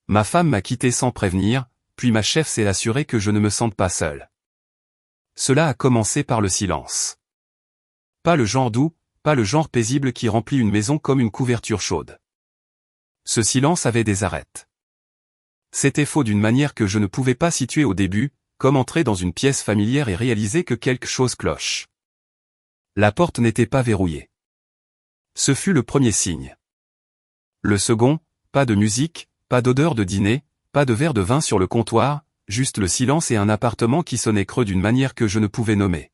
Ma femme m'a quitté sans prévenir, puis ma chef s'est assurée que je ne me sente pas seul. Cela a commencé par le silence. Pas le genre doux, pas le genre paisible qui remplit une maison comme une couverture chaude. Ce silence avait des arêtes. C'était faux d'une manière que je ne pouvais pas situer au début, comme entrer dans une pièce familière et réaliser que quelque chose cloche. La porte n'était pas verrouillée. Ce fut le premier signe. Le second, pas de musique, pas d'odeur de dîner, pas de verre de vin sur le comptoir, juste le silence et un appartement qui sonnait creux d'une manière que je ne pouvais nommer.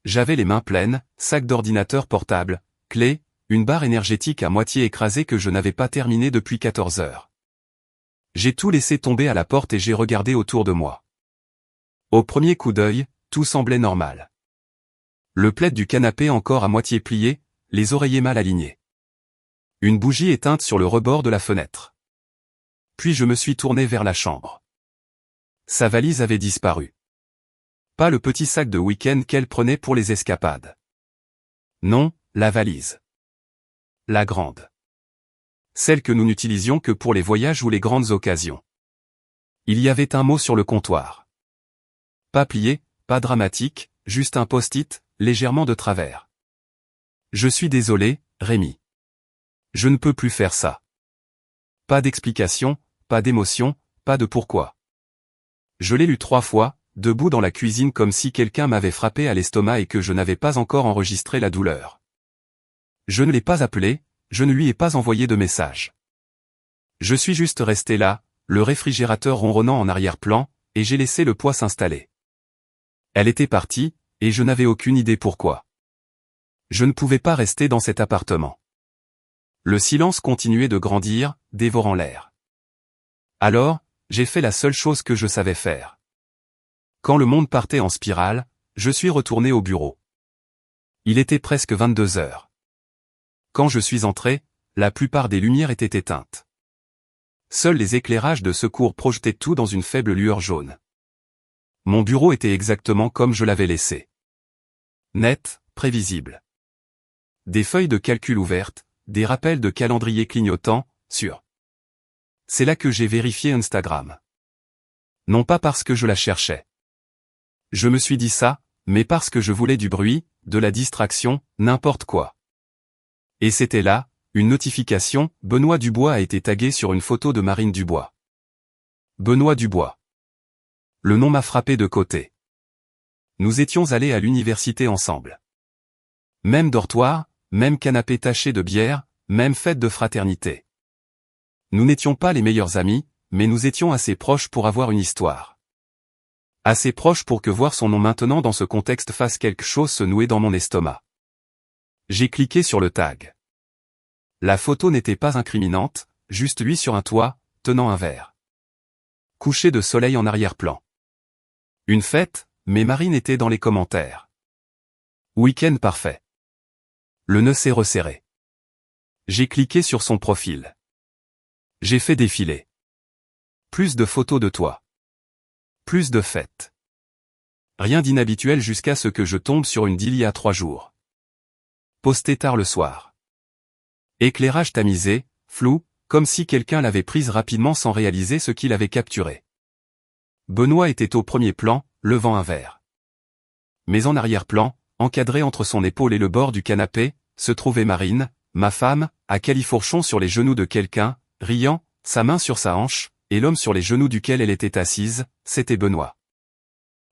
J'avais les mains pleines, sac d'ordinateur portable, clés, une barre énergétique à moitié écrasée que je n'avais pas terminée depuis 14 heures. J'ai tout laissé tomber à la porte et j'ai regardé autour de moi. Au premier coup d'œil, tout semblait normal. Le plaid du canapé encore à moitié plié, les oreillers mal alignés. Une bougie éteinte sur le rebord de la fenêtre. Puis je me suis tourné vers la chambre. Sa valise avait disparu. Pas le petit sac de week-end qu'elle prenait pour les escapades. Non, la valise. La grande. Celle que nous n'utilisions que pour les voyages ou les grandes occasions. Il y avait un mot sur le comptoir. Pas plié, pas dramatique, juste un post-it, légèrement de travers. Je suis désolé, Rémi. Je ne peux plus faire ça. Pas d'explication, pas d'émotion, pas de pourquoi. Je l'ai lu 3 fois, debout dans la cuisine comme si quelqu'un m'avait frappé à l'estomac et que je n'avais pas encore enregistré la douleur. Je ne l'ai pas appelé, je ne lui ai pas envoyé de message. Je suis juste resté là, le réfrigérateur ronronnant en arrière-plan, et j'ai laissé le poids s'installer. Elle était partie, et je n'avais aucune idée pourquoi. Je ne pouvais pas rester dans cet appartement. Le silence continuait de grandir, dévorant l'air. Alors, j'ai fait la seule chose que je savais faire. Quand le monde partait en spirale, je suis retourné au bureau. Il était presque 22 heures. Quand je suis entré, la plupart des lumières étaient éteintes. Seuls les éclairages de secours projetaient tout dans une faible lueur jaune. Mon bureau était exactement comme je l'avais laissé. Net, prévisible. Des feuilles de calcul ouvertes, des rappels de calendrier clignotants, sûrs. C'est là que j'ai vérifié Instagram. Non pas parce que je la cherchais. Je me suis dit ça, mais parce que je voulais du bruit, de la distraction, n'importe quoi. Et c'était là, une notification, Benoît Dubois a été tagué sur une photo de Marine Dubois. Benoît Dubois. Le nom m'a frappé de côté. Nous étions allés à l'université ensemble. Même dortoir, même canapé taché de bière, même fête de fraternité. Nous n'étions pas les meilleurs amis, mais nous étions assez proches pour avoir une histoire. Assez proches pour que voir son nom maintenant dans ce contexte fasse quelque chose se nouer dans mon estomac. J'ai cliqué sur le tag. La photo n'était pas incriminante, juste lui sur un toit, tenant un verre. Coucher de soleil en arrière-plan. Une fête, mais Marine était dans les commentaires. Week-end parfait. Le nœud s'est resserré. J'ai cliqué sur son profil. J'ai fait défiler. Plus de photos de toi. Plus de fêtes. Rien d'inhabituel jusqu'à ce que je tombe sur une d'il y a 3 jours. Posté tard le soir. Éclairage tamisé, flou, comme si quelqu'un l'avait prise rapidement sans réaliser ce qu'il avait capturé. Benoît était au premier plan, levant un verre. Mais en arrière-plan, encadré entre son épaule et le bord du canapé, se trouvait Marine, ma femme, à califourchon sur les genoux de quelqu'un, riant, sa main sur sa hanche, et l'homme sur les genoux duquel elle était assise, c'était Benoît.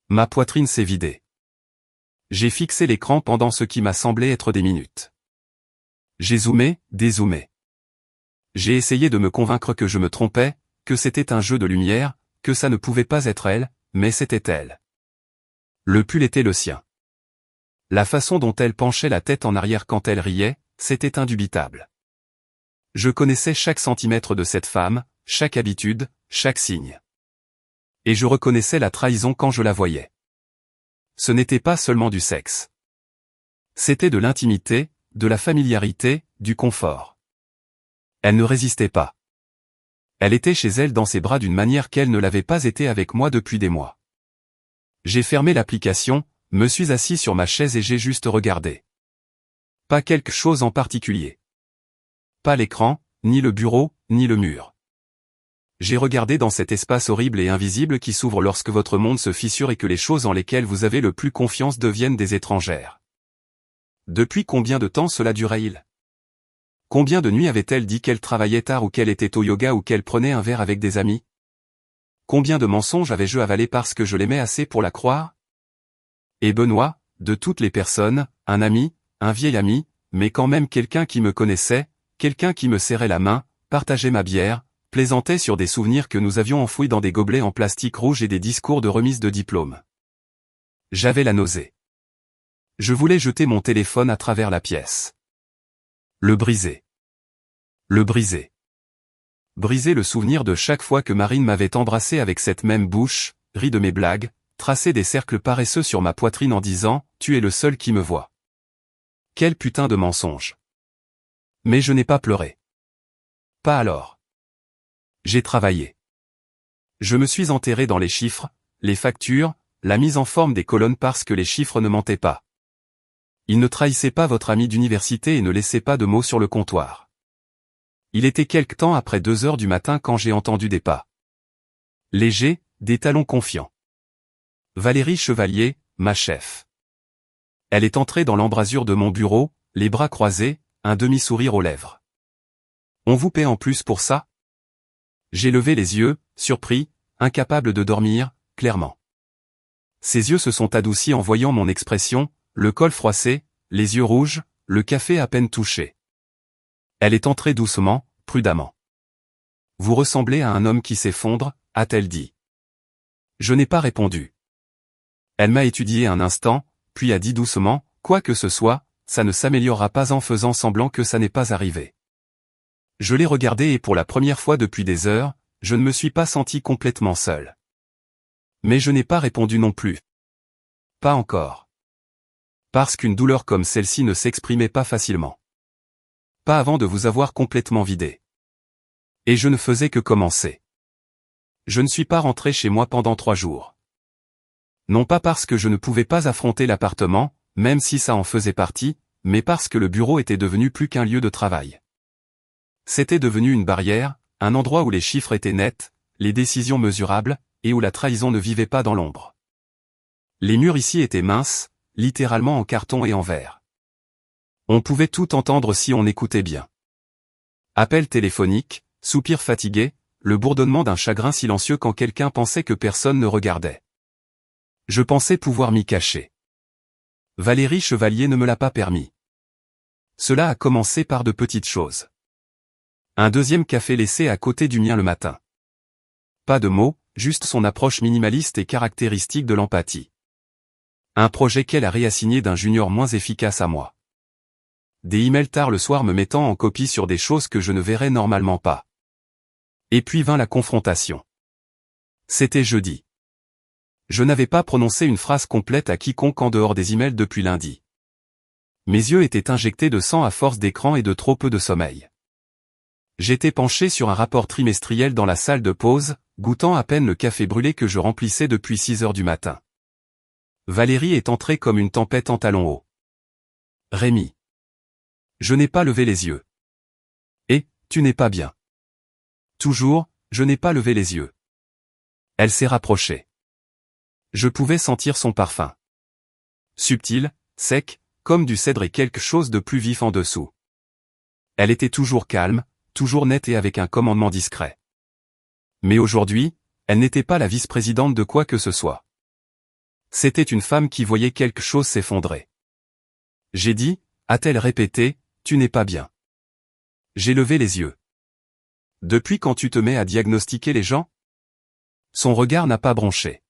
Ma poitrine s'est vidée. J'ai fixé l'écran pendant ce qui m'a semblé être des minutes. J'ai zoomé, dézoomé. J'ai essayé de me convaincre que je me trompais, que c'était un jeu de lumière, que ça ne pouvait pas être elle, mais c'était elle. Le pull était le sien. La façon dont elle penchait la tête en arrière quand elle riait, c'était indubitable. Je connaissais chaque centimètre de cette femme, chaque habitude, chaque signe. Et je reconnaissais la trahison quand je la voyais. Ce n'était pas seulement du sexe. C'était de l'intimité, de la familiarité, du confort. Elle ne résistait pas. Elle était chez elle dans ses bras d'une manière qu'elle ne l'avait pas été avec moi depuis des mois. J'ai fermé l'application, me suis assis sur ma chaise et j'ai juste regardé. Pas quelque chose en particulier. Pas l'écran, ni le bureau, ni le mur. J'ai regardé dans cet espace horrible et invisible qui s'ouvre lorsque votre monde se fissure et que les choses en lesquelles vous avez le plus confiance deviennent des étrangères. Depuis combien de temps cela durait-il? Combien de nuits avait-elle dit qu'elle travaillait tard ou qu'elle était au yoga ou qu'elle prenait un verre avec des amis? Combien de mensonges avais-je avalé parce que je l'aimais assez pour la croire? Et Benoît, de toutes les personnes, un ami, un vieil ami, mais quand même quelqu'un qui me connaissait, quelqu'un qui me serrait la main, partageait ma bière, plaisantait sur des souvenirs que nous avions enfouis dans des gobelets en plastique rouge et des discours de remise de diplôme. J'avais la nausée. Je voulais jeter mon téléphone à travers la pièce. Le briser. Le briser. Briser le souvenir de chaque fois que Marine m'avait embrassé avec cette même bouche, ri de mes blagues, tracé des cercles paresseux sur ma poitrine en disant « Tu es le seul qui me voit ». Quel putain de mensonge. Mais je n'ai pas pleuré. Pas alors. J'ai travaillé. Je me suis enterré dans les chiffres, les factures, la mise en forme des colonnes parce que les chiffres ne mentaient pas. Ils ne trahissaient pas votre ami d'université et ne laissaient pas de mots sur le comptoir. Il était quelque temps après 2 heures du matin quand j'ai entendu des pas. Légers, des talons confiants. Valérie Chevalier, ma chef. Elle est entrée dans l'embrasure de mon bureau, les bras croisés, un demi-sourire aux lèvres. On vous paie en plus pour ça? J'ai levé les yeux, surpris, incapable de dormir, clairement. Ses yeux se sont adoucis en voyant mon expression, le col froissé, les yeux rouges, le café à peine touché. Elle est entrée doucement, prudemment. Vous ressemblez à un homme qui s'effondre, a-t-elle dit. Je n'ai pas répondu. Elle m'a étudié un instant, puis a dit doucement, quoi que ce soit, ça ne s'améliorera pas en faisant semblant que ça n'est pas arrivé. Je l'ai regardée et pour la première fois depuis des heures, je ne me suis pas senti complètement seul. Mais je n'ai pas répondu non plus. Pas encore. Parce qu'une douleur comme celle-ci ne s'exprimait pas facilement. Pas avant de vous avoir complètement vidé. Et je ne faisais que commencer. Je ne suis pas rentré chez moi pendant 3 jours. Non pas parce que je ne pouvais pas affronter l'appartement, même si ça en faisait partie, mais parce que le bureau était devenu plus qu'un lieu de travail. C'était devenu une barrière, un endroit où les chiffres étaient nets, les décisions mesurables, et où la trahison ne vivait pas dans l'ombre. Les murs ici étaient minces, littéralement en carton et en verre. On pouvait tout entendre si on écoutait bien. Appel téléphonique, soupir fatigué, le bourdonnement d'un chagrin silencieux quand quelqu'un pensait que personne ne regardait. Je pensais pouvoir m'y cacher. Valérie Chevalier ne me l'a pas permis. Cela a commencé par de petites choses. Un deuxième café laissé à côté du mien le matin. Pas de mots, juste son approche minimaliste et caractéristique de l'empathie. Un projet qu'elle a réassigné d'un junior moins efficace à moi. Des emails tard le soir me mettant en copie sur des choses que je ne verrais normalement pas. Et puis vint la confrontation. C'était jeudi. Je n'avais pas prononcé une phrase complète à quiconque en dehors des emails depuis lundi. Mes yeux étaient injectés de sang à force d'écran et de trop peu de sommeil. J'étais penché sur un rapport trimestriel dans la salle de pause, goûtant à peine le café brûlé que je remplissais depuis 6 heures du matin. Valérie est entrée comme une tempête en talons hauts. Rémi. Je n'ai pas levé les yeux. Et, tu n'es pas bien. Toujours, je n'ai pas levé les yeux. Elle s'est rapprochée. Je pouvais sentir son parfum. Subtil, sec, comme du cèdre et quelque chose de plus vif en dessous. Elle était toujours calme, toujours nette et avec un commandement discret. Mais aujourd'hui, elle n'était pas la vice-présidente de quoi que ce soit. C'était une femme qui voyait quelque chose s'effondrer. J'ai dit, a-t-elle répété, tu n'es pas bien. J'ai levé les yeux. Depuis quand tu te mets à diagnostiquer les gens? Son regard n'a pas bronché.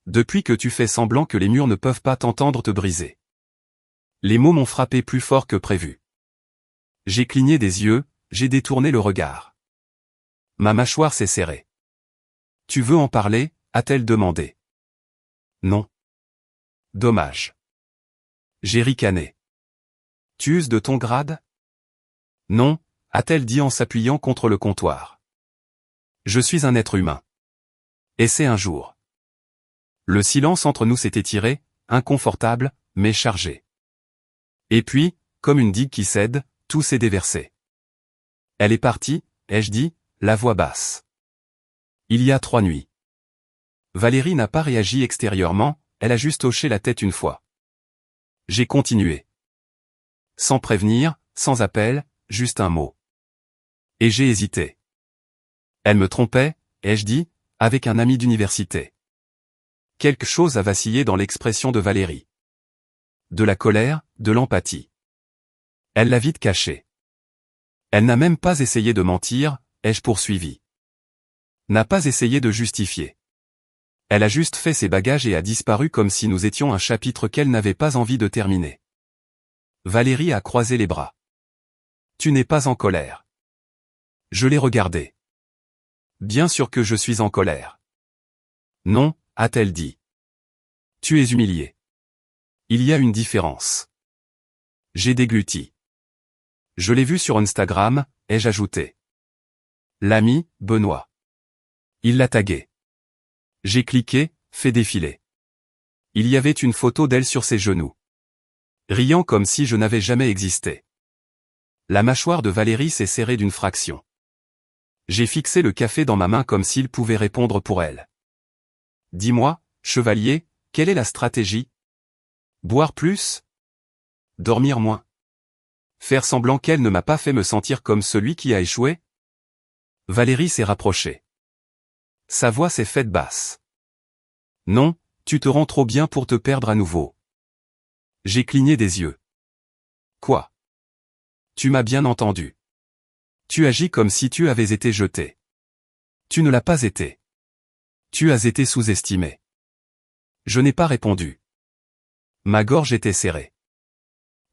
Depuis que tu fais semblant que les murs ne peuvent pas t'entendre te briser. Les mots m'ont frappé plus fort que prévu. J'ai cligné des yeux, j'ai détourné le regard. Ma mâchoire s'est serrée. Tu veux en parler, a-t-elle demandé. Non. Dommage. J'ai ricané. Tu uses de ton grade? Non, a-t-elle dit en s'appuyant contre le comptoir. Je suis un être humain. Et c'est un jour. Le silence entre nous s'est étiré, inconfortable, mais chargé. Et puis, comme une digue qui cède, tout s'est déversé. Elle est partie, ai-je dit, la voix basse. Il y a 3 nuits. Valérie n'a pas réagi extérieurement, elle a juste hoché la tête une fois. J'ai continué. Sans prévenir, sans appel, juste un mot. Et j'ai hésité. Elle me trompait, ai-je dit, avec un ami d'université. Quelque chose a vacillé dans l'expression de Valérie. De la colère, de l'empathie. Elle l'a vite caché. Elle n'a même pas essayé de mentir, ai-je poursuivi. N'a pas essayé de justifier. Elle a juste fait ses bagages et a disparu comme si nous étions un chapitre qu'elle n'avait pas envie de terminer. Valérie a croisé les bras. Tu n'es pas en colère. Je l'ai regardé. Bien sûr que je suis en colère. Non, a-t-elle dit. Tu es humilié. Il y a une différence. J'ai dégluti. Je l'ai vu sur Instagram, ai-je ajouté. L'ami, Benoît. Il l'a tagué. J'ai cliqué, fait défiler. Il y avait une photo d'elle sur ses genoux. Riant comme si je n'avais jamais existé. La mâchoire de Valérie s'est serrée d'une fraction. J'ai fixé le café dans ma main comme s'il pouvait répondre pour elle. Dis-moi, chevalier, quelle est la stratégie? Boire plus? Dormir moins? Faire semblant qu'elle ne m'a pas fait me sentir comme celui qui a échoué? Valérie s'est rapprochée. Sa voix s'est faite basse. Non, tu te rends trop bien pour te perdre à nouveau. J'ai cligné des yeux. Quoi? Tu m'as bien entendu. Tu agis comme si tu avais été jeté. Tu ne l'as pas été. Tu as été sous-estimé. Je n'ai pas répondu. Ma gorge était serrée.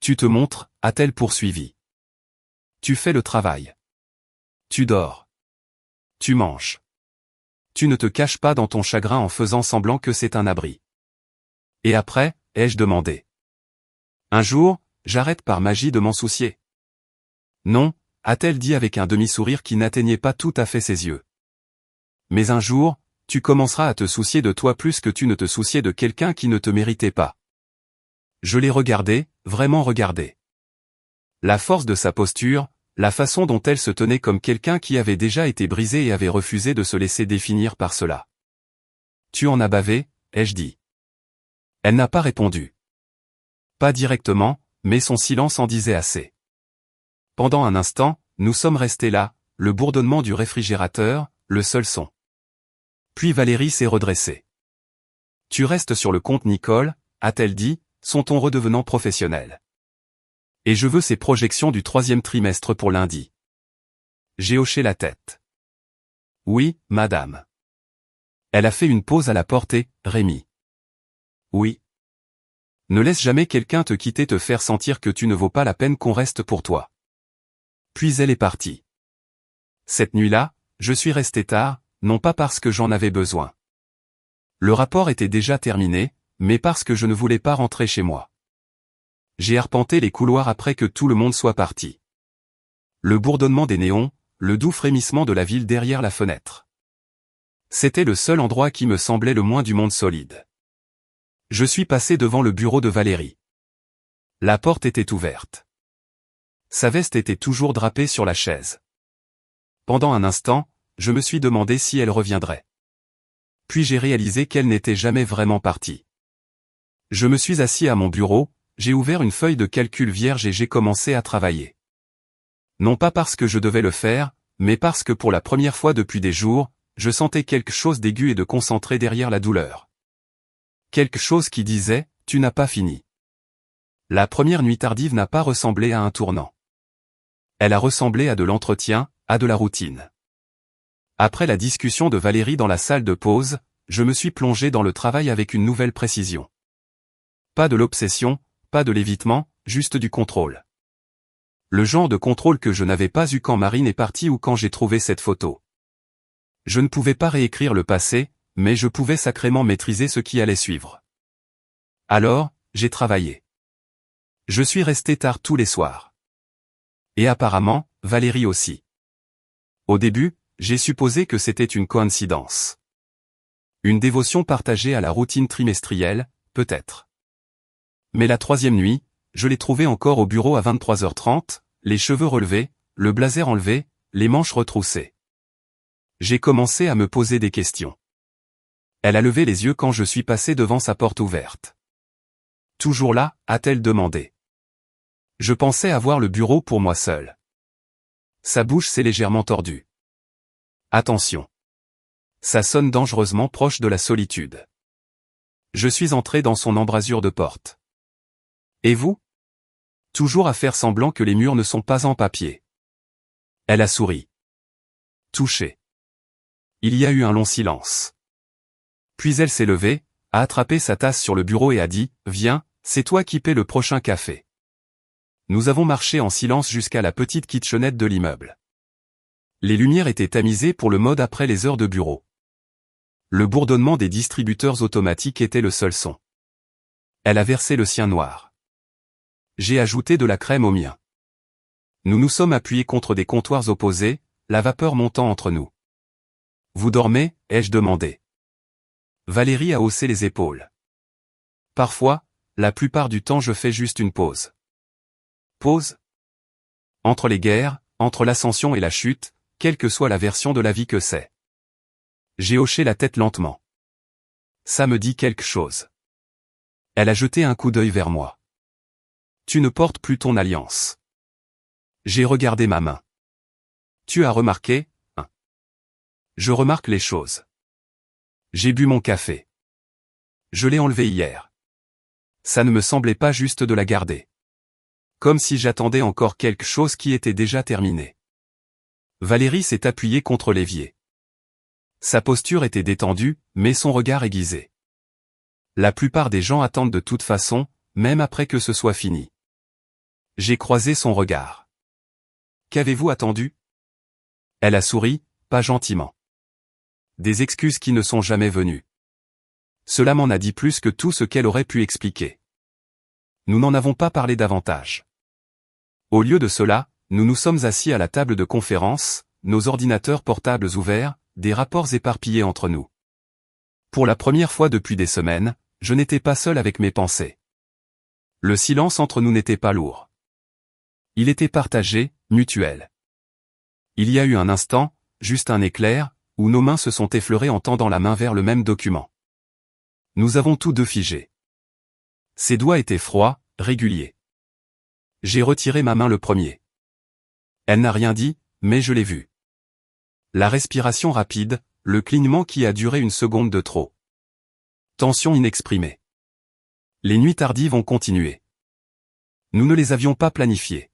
Tu te montres, a-t-elle poursuivi. Tu fais le travail. Tu dors. Tu manges. Tu ne te caches pas dans ton chagrin en faisant semblant que c'est un abri. Et après, ai-je demandé. Un jour, j'arrête par magie de m'en soucier. Non, a-t-elle dit avec un demi-sourire qui n'atteignait pas tout à fait ses yeux. Mais un jour, tu commenceras à te soucier de toi plus que tu ne te souciais de quelqu'un qui ne te méritait pas. Je l'ai regardé, vraiment regardé. La force de sa posture, la façon dont elle se tenait comme quelqu'un qui avait déjà été brisé et avait refusé de se laisser définir par cela. Tu en as bavé, ai-je dit. Elle n'a pas répondu. Pas directement, mais son silence en disait assez. Pendant un instant, nous sommes restés là, le bourdonnement du réfrigérateur, le seul son. Puis Valérie s'est redressée. Tu restes sur le compte Nicole, a-t-elle dit, son ton redevenant professionnel. Et je veux ses projections du 3e trimestre pour lundi. J'ai hoché la tête. Oui, madame. Elle a fait une pause à la portée, Rémi. Oui. Ne laisse jamais quelqu'un te quitter te faire sentir que tu ne vaux pas la peine qu'on reste pour toi. Puis elle est partie. Cette nuit-là, je suis resté tard, non pas parce que j'en avais besoin. Le rapport était déjà terminé, mais parce que je ne voulais pas rentrer chez moi. J'ai arpenté les couloirs après que tout le monde soit parti. Le bourdonnement des néons, le doux frémissement de la ville derrière la fenêtre. C'était le seul endroit qui me semblait le moins du monde solide. Je suis passé devant le bureau de Valérie. La porte était ouverte. Sa veste était toujours drapée sur la chaise. Pendant un instant, je me suis demandé si elle reviendrait. Puis j'ai réalisé qu'elle n'était jamais vraiment partie. Je me suis assis à mon bureau, j'ai ouvert une feuille de calcul vierge et j'ai commencé à travailler. Non pas parce que je devais le faire, mais parce que pour la première fois depuis des jours, je sentais quelque chose d'aigu et de concentré derrière la douleur. Quelque chose qui disait, tu n'as pas fini. La première nuit tardive n'a pas ressemblé à un tournant. Elle a ressemblé à de l'entretien, à de la routine. Après la discussion de Valérie dans la salle de pause, je me suis plongé dans le travail avec une nouvelle précision. Pas de l'obsession, pas de l'évitement, juste du contrôle. Le genre de contrôle que je n'avais pas eu quand Marine est partie ou quand j'ai trouvé cette photo. Je ne pouvais pas réécrire le passé, mais je pouvais sacrément maîtriser ce qui allait suivre. Alors, j'ai travaillé. Je suis resté tard tous les soirs. Et apparemment, Valérie aussi. Au début, j'ai supposé que c'était une coïncidence. Une dévotion partagée à la routine trimestrielle, peut-être. Mais la 3e nuit, je l'ai trouvée encore au bureau à 23h30, les cheveux relevés, le blazer enlevé, les manches retroussées. J'ai commencé à me poser des questions. Elle a levé les yeux quand je suis passé devant sa porte ouverte. Toujours là, a-t-elle demandé. Je pensais avoir le bureau pour moi seul. Sa bouche s'est légèrement tordue. Attention. Ça sonne dangereusement proche de la solitude. Je suis entré dans son embrasure de porte. Et vous? Toujours à faire semblant que les murs ne sont pas en papier. Elle a souri. Touchée. Il y a eu un long silence. Puis elle s'est levée, a attrapé sa tasse sur le bureau et a dit « Viens, c'est toi qui paies le prochain café ». Nous avons marché en silence jusqu'à la petite kitchenette de l'immeuble. Les lumières étaient tamisées pour le mode après les heures de bureau. Le bourdonnement des distributeurs automatiques était le seul son. Elle a versé le sien noir. J'ai ajouté de la crème au mien. Nous nous sommes appuyés contre des comptoirs opposés, la vapeur montant entre nous. « Vous dormez ?» ai-je demandé. Valérie a haussé les épaules. Parfois, la plupart du temps je fais juste une pause. Pause? Entre les guerres, entre l'ascension et la chute, quelle que soit la version de la vie que c'est. J'ai hoché la tête lentement. Ça me dit quelque chose. Elle a jeté un coup d'œil vers moi. Tu ne portes plus ton alliance. J'ai regardé ma main. Tu as remarqué, hein? Je remarque les choses. J'ai bu mon café. Je l'ai enlevé hier. Ça ne me semblait pas juste de la garder. Comme si j'attendais encore quelque chose qui était déjà terminé. Valérie s'est appuyée contre l'évier. Sa posture était détendue, mais son regard aiguisé. La plupart des gens attendent de toute façon, même après que ce soit fini. J'ai croisé son regard. Qu'avez-vous attendu? Elle a souri, pas gentiment. Des excuses qui ne sont jamais venues. Cela m'en a dit plus que tout ce qu'elle aurait pu expliquer. Nous n'en avons pas parlé davantage. Au lieu de cela, nous nous sommes assis à la table de conférence, nos ordinateurs portables ouverts, des rapports éparpillés entre nous. Pour la première fois depuis des semaines, je n'étais pas seul avec mes pensées. Le silence entre nous n'était pas lourd. Il était partagé, mutuel. Il y a eu un instant, juste un éclair, où nos mains se sont effleurées en tendant la main vers le même document. Nous avons tous deux figé. Ses doigts étaient froids, réguliers. J'ai retiré ma main le premier. Elle n'a rien dit, mais je l'ai vue. La respiration rapide, le clignement qui a duré une seconde de trop. Tension inexprimée. Les nuits tardives ont continué. Nous ne les avions pas planifiées.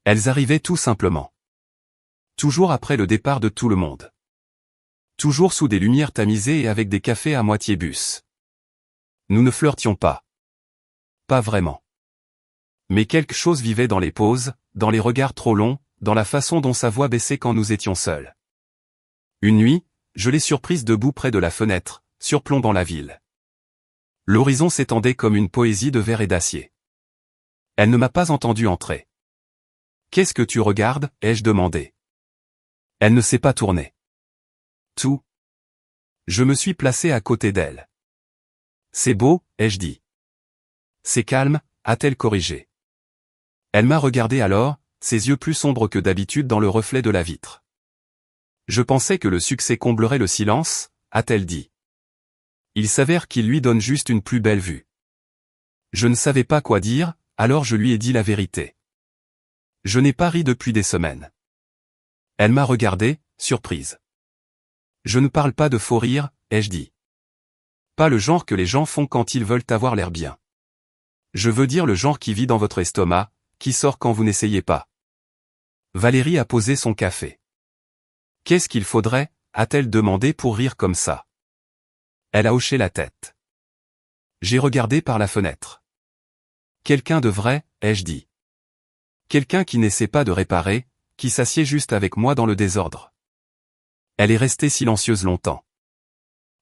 Elles arrivaient tout simplement. Toujours après le départ de tout le monde. Toujours sous des lumières tamisées et avec des cafés à moitié bus. Nous ne flirtions pas. Pas vraiment. Mais quelque chose vivait dans les pauses, dans les regards trop longs, dans la façon dont sa voix baissait quand nous étions seuls. Une nuit, je l'ai surprise debout près de la fenêtre, surplombant la ville. L'horizon s'étendait comme une poésie de verre et d'acier. Elle ne m'a pas entendu entrer. « Qu'est-ce que tu regardes ?» ai-je demandé. Elle ne s'est pas tournée. Tout. Je me suis placé à côté d'elle. « C'est beau » ai-je dit. « C'est calme » a-t-elle corrigé. Elle m'a regardé alors, ses yeux plus sombres que d'habitude dans le reflet de la vitre. Je pensais que le succès comblerait le silence, a-t-elle dit. Il s'avère qu'il lui donne juste une plus belle vue. Je ne savais pas quoi dire, alors je lui ai dit la vérité. Je n'ai pas ri depuis des semaines. Elle m'a regardé, surprise. Je ne parle pas de faux rire, ai-je dit. Pas le genre que les gens font quand ils veulent avoir l'air bien. Je veux dire le genre qui vit dans votre estomac, qui sort quand vous n'essayez pas. Valérie a posé son café. Qu'est-ce qu'il faudrait, a-t-elle demandé pour rire comme ça. Elle a hoché la tête. J'ai regardé par la fenêtre. Quelqu'un de vrai, ai-je dit. Quelqu'un qui n'essaie pas de réparer, qui s'assied juste avec moi dans le désordre. Elle est restée silencieuse longtemps.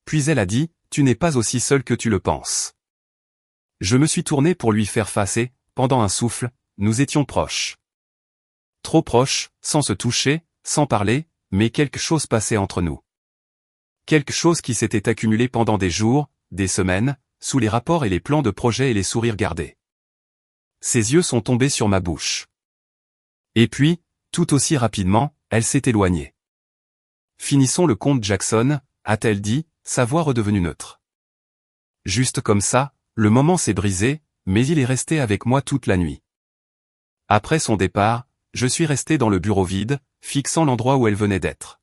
Puis elle a dit, tu n'es pas aussi seul que tu le penses. Je me suis tourné pour lui faire face et, pendant un souffle, nous étions proches. Trop proches, sans se toucher, sans parler, mais quelque chose passait entre nous. Quelque chose qui s'était accumulé pendant des jours, des semaines, sous les rapports et les plans de projet et les sourires gardés. Ses yeux sont tombés sur ma bouche. Et puis, tout aussi rapidement, elle s'est éloignée. Finissons le comte Jackson, a-t-elle dit, sa voix redevenue neutre. Juste comme ça, le moment s'est brisé, mais il est resté avec moi toute la nuit. Après son départ, je suis resté dans le bureau vide, fixant l'endroit où elle venait d'être.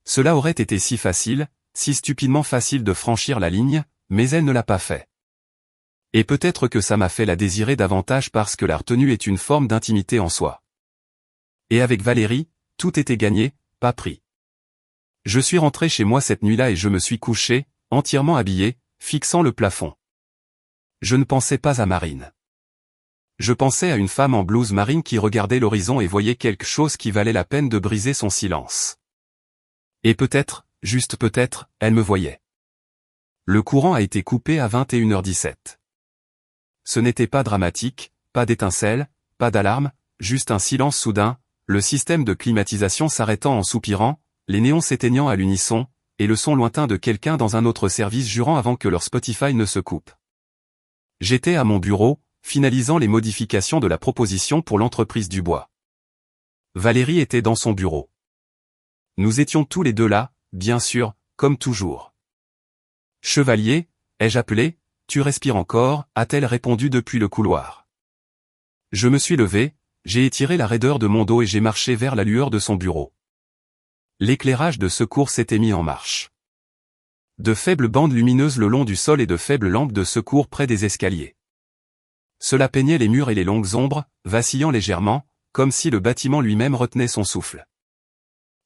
Cela aurait été si facile, si stupidement facile de franchir la ligne, mais elle ne l'a pas fait. Et peut-être que ça m'a fait la désirer davantage parce que la retenue est une forme d'intimité en soi. Et avec Valérie, tout était gagné, pas pris. Je suis rentré chez moi cette nuit-là et je me suis couché, entièrement habillé, fixant le plafond. Je ne pensais pas à Marine. Je pensais à une femme en blouse marine qui regardait l'horizon et voyait quelque chose qui valait la peine de briser son silence. Et peut-être, juste peut-être, elle me voyait. Le courant a été coupé à 21h17. Ce n'était pas dramatique, pas d'étincelle, pas d'alarme, juste un silence soudain, le système de climatisation s'arrêtant en soupirant, les néons s'éteignant à l'unisson, et le son lointain de quelqu'un dans un autre service jurant avant que leur Spotify ne se coupe. J'étais à mon bureau, finalisant les modifications de la proposition pour l'entreprise du bois. Valérie était dans son bureau. Nous étions tous les deux là, bien sûr, comme toujours. « Chevalier, ai-je appelé, tu respires encore » a-t-elle répondu depuis le couloir. Je me suis levé, j'ai étiré la raideur de mon dos et j'ai marché vers la lueur de son bureau. L'éclairage de secours s'était mis en marche. De faibles bandes lumineuses le long du sol et de faibles lampes de secours près des escaliers. Cela peignait les murs et les longues ombres, vacillant légèrement, comme si le bâtiment lui-même retenait son souffle.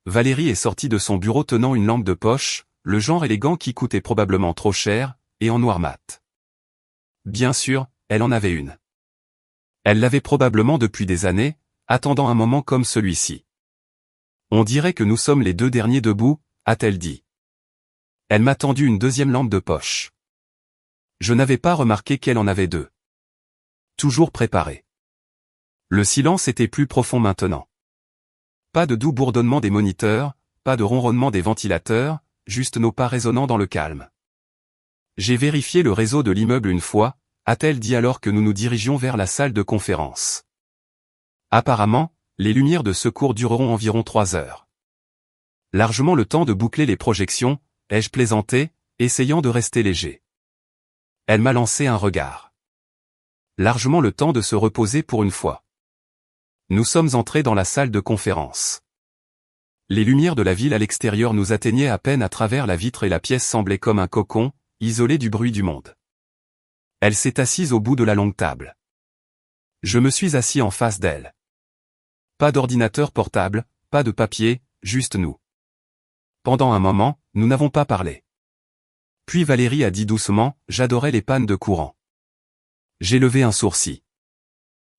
Valérie est sortie de son bureau tenant une lampe de poche, le genre élégant qui coûtait probablement trop cher, et en noir mat. Bien sûr, elle en avait une. Elle l'avait probablement depuis des années, attendant un moment comme celui-ci. On dirait que nous sommes les deux derniers debout, a-t-elle dit. Elle m'a tendu une deuxième lampe de poche. Je n'avais pas remarqué qu'elle en avait deux. Toujours préparée. Le silence était plus profond maintenant. Pas de doux bourdonnement des moniteurs, pas de ronronnement des ventilateurs, juste nos pas résonnant dans le calme. J'ai vérifié le réseau de l'immeuble une fois, a-t-elle dit alors que nous nous dirigions vers la salle de conférence. Apparemment, les lumières de secours dureront environ 3 heures. Largement le temps de boucler les projections, ai-je plaisanté, essayant de rester léger. Elle m'a lancé un regard. Largement le temps de se reposer pour une fois. Nous sommes entrés dans la salle de conférence. Les lumières de la ville à l'extérieur nous atteignaient à peine à travers la vitre et la pièce semblait comme un cocon, isolé du bruit du monde. Elle s'est assise au bout de la longue table. Je me suis assis en face d'elle. Pas d'ordinateur portable, pas de papier, juste nous. Pendant un moment, nous n'avons pas parlé. Puis Valérie a dit doucement, « J'adorais les pannes de courant. » J'ai levé un sourcil.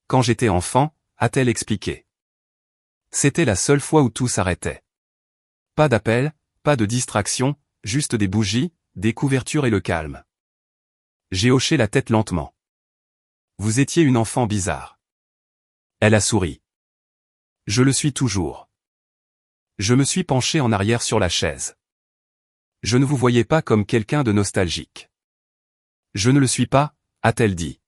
Quand j'étais enfant, a-t-elle expliqué. C'était la seule fois où tout s'arrêtait. Pas d'appel, pas de distraction, juste des bougies, des couvertures et le calme. J'ai hoché la tête lentement. Vous étiez une enfant bizarre. Elle a souri. Je le suis toujours. Je me suis penché en arrière sur la chaise. Je ne vous voyais pas comme quelqu'un de nostalgique. Je ne le suis pas, a-t-elle dit.